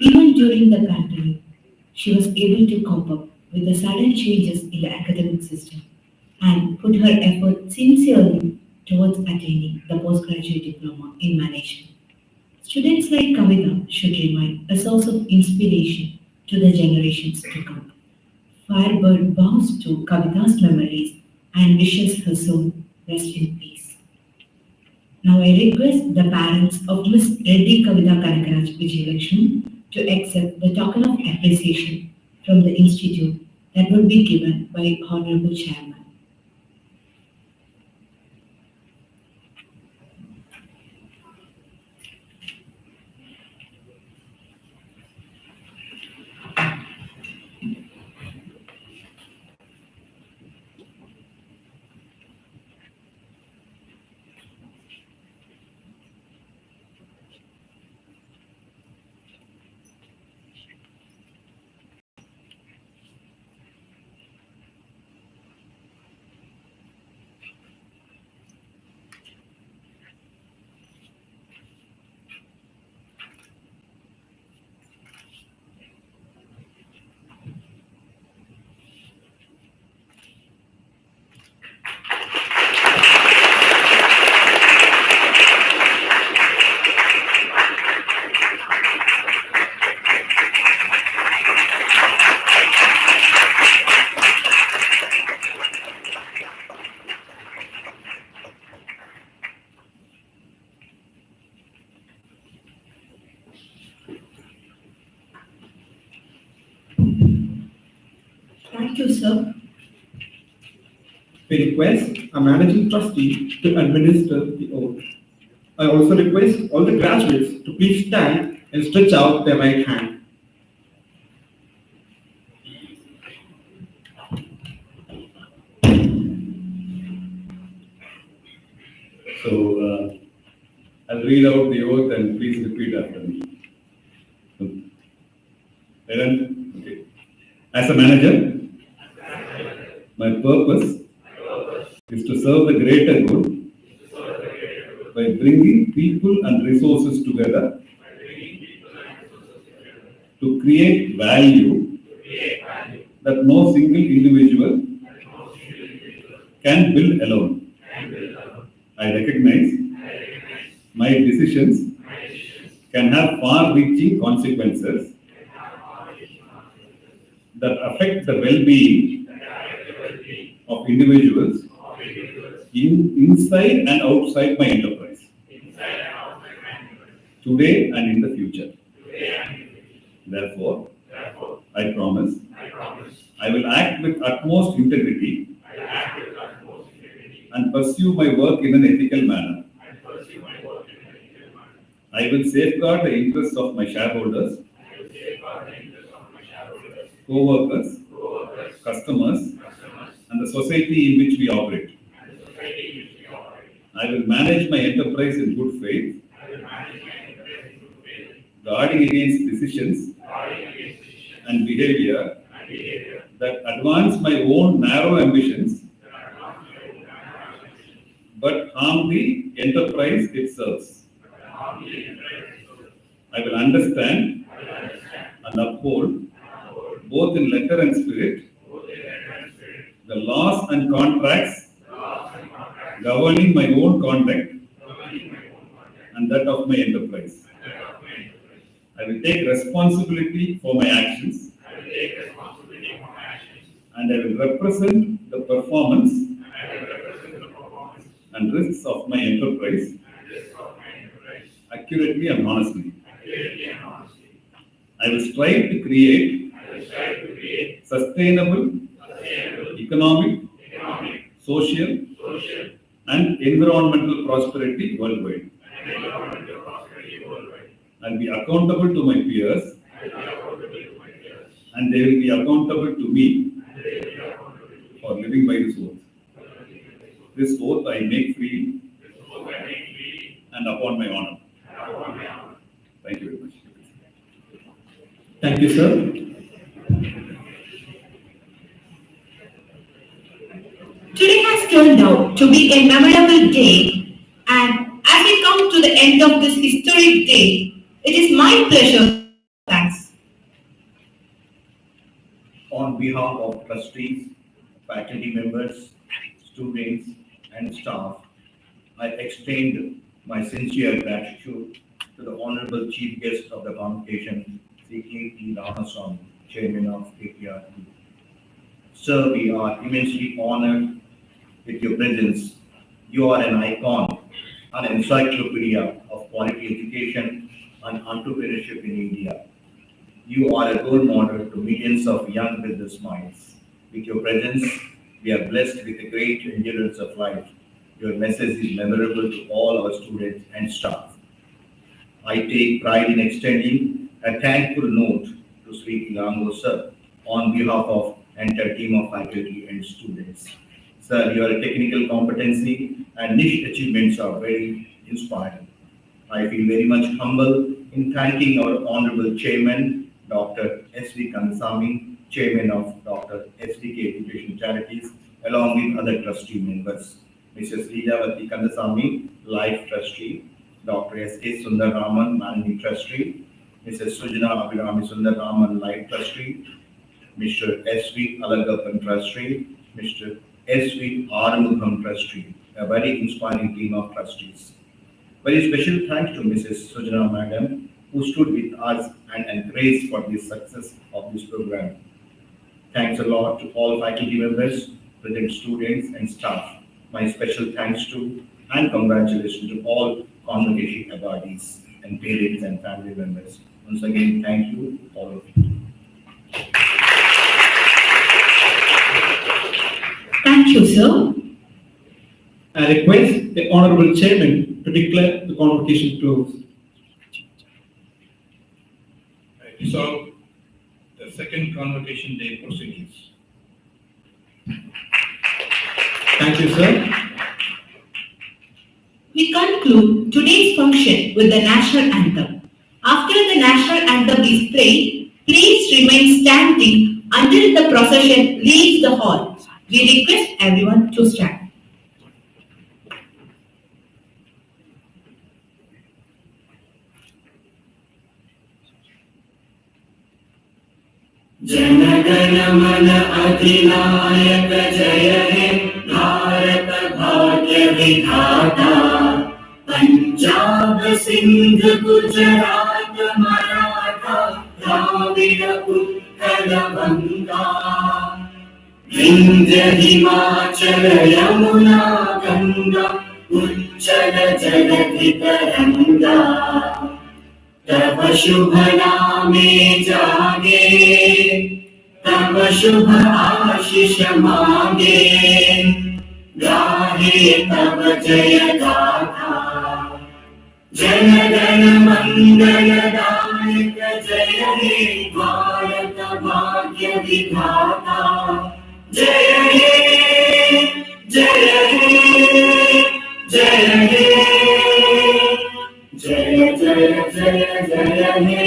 D: Even during the pandemic, she was able to cope up with the sudden changes in the academic system and put her effort sincerely towards attaining the postgraduate diploma in management. Students like Kavita should remain a source of inspiration to the generations to come. Firebird bows to Kavita's memories and wishes her soul rest in peace. Now I request the parents of Ms. Reddy Kavita Kanakaraj Vijayalakshmi to accept the token of appreciation from the institute that will be given by Honorable Chairman. Thank you, sir.
L: We request a managing trustee to administer the oath. I also request all the graduates to please stand and stretch out their right hand.
H: So, I'll read out the oath and please repeat after me. Aaron, okay. As a manager, my purpose is to serve the greater good by bringing people and resources together to create value that no single individual can build alone. I recognize my decisions can have far-reaching consequences that affect the well-being of individuals inside and outside my enterprise, today and in the future. Therefore, I promise. I will act with utmost integrity and pursue my work in an ethical manner. I will safeguard the interests of my shareholders, co-workers, customers, and the society in which we operate. I will manage my enterprise in good faith, guarding against decisions and behavior that advance my own narrow ambitions but harm the enterprise it serves. I will understand and uphold, both in letter and spirit, the laws and contracts governing my own conduct and that of my enterprise. I will take responsibility for my actions and I will represent the performance and risks of my enterprise accurately and honestly. I will strive to create sustainable economic, social, and environmental prosperity worldwide. I'll be accountable to my peers and they will be accountable to me for living by this oath. This oath I make free and upon my honor. Thank you very much.
L: Thank you, sir.
D: Today has turned out to be a memorable day, and as we come to the end of this historic day, it is my pleasure. Thanks.
J: On behalf of trustees, faculty members, students, and staff, I extend my sincere gratitude to the Honorable Chief Guest of the Convocation, C.K.T. Ramaswamy, Chairman of KPRT. Sir, we are immensely honored with your presence. You are an icon, an encyclopedia of quality education and entrepreneurship in India. You are a role model to millions of young business minds. With your presence, we are blessed with a great endurance of life. Your message is memorable to all our students and staff. I take pride in extending a thankful note to Sri Ilango sir on behalf of entire team of faculty and students. Sir, your technical competency and niche achievements are very inspiring. I feel very much humble in thanking our Honorable Chairman, Dr. S.V. Kandasamy, Chairman of Dr. S.V.K. Education Charities, along with other trustee members. Mrs. Leelavati Kandasamy, Life Trustee, Dr. S.K. Sundararaman, Managing Trustee, Mrs. Sujana Abhirami Sundararaman, Life Trustee, Mr. S.V. Alagappan Trustee, Mr. S.V. Arumukham Trustee, a very inspiring team of trustees. Very special thanks to Mrs. Sujana Madam, who stood with us and encouraged for the success of this program. Thanks a lot to all faculty members, present students and staff. My special thanks to and congratulations to all Convocation awardees and parents and family members. Once again, thank you, all of you.
D: Thank you, sir.
L: I request the Honorable Chairman to declare the convocation closed.
G: I dissolve the second Convocation Day proceedings.
L: Thank you, sir.
D: We conclude today's function with the national anthem. After the national anthem is played, please remain standing until the procession leaves the hall. We request everyone to stand.
F: जनगण मन अधिनायक जय हे भारत भाग्य विधाता पंजाब सिंध गुजरात मराठा द्राविड़ उत्कल बंगा विंध्य हिमाचल यमुना गंगा उच्चल जलधि तरंगा तव शुभ नामे जागे, तव शुभ आशीष मांगे, गाहे तव जय गाथा। जन गण मंगलदायक जय हे भारत भाग्य विधाता। जय हे जय हे जय हे जय जय जय जय हे।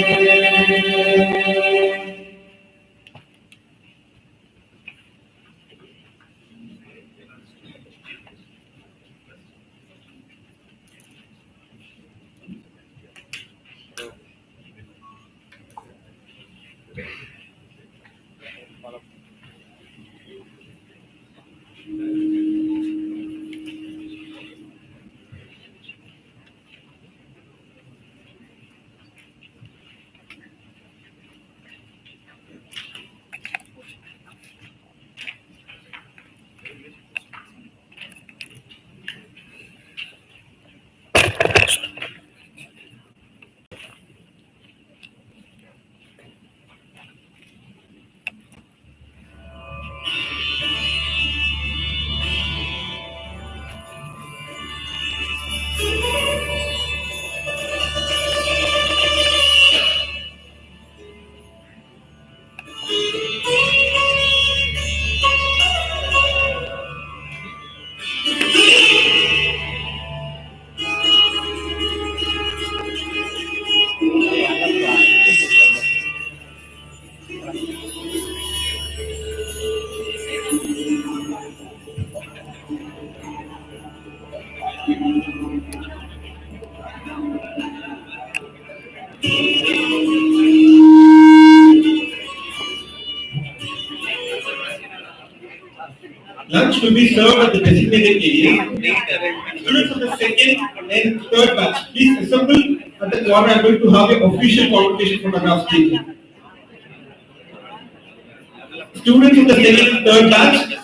L: Lunch will be served at the designated area. Students of the second and third batch, please assemble at the quadrangle to have your official convocation photographs taken. Students of the second and third batch,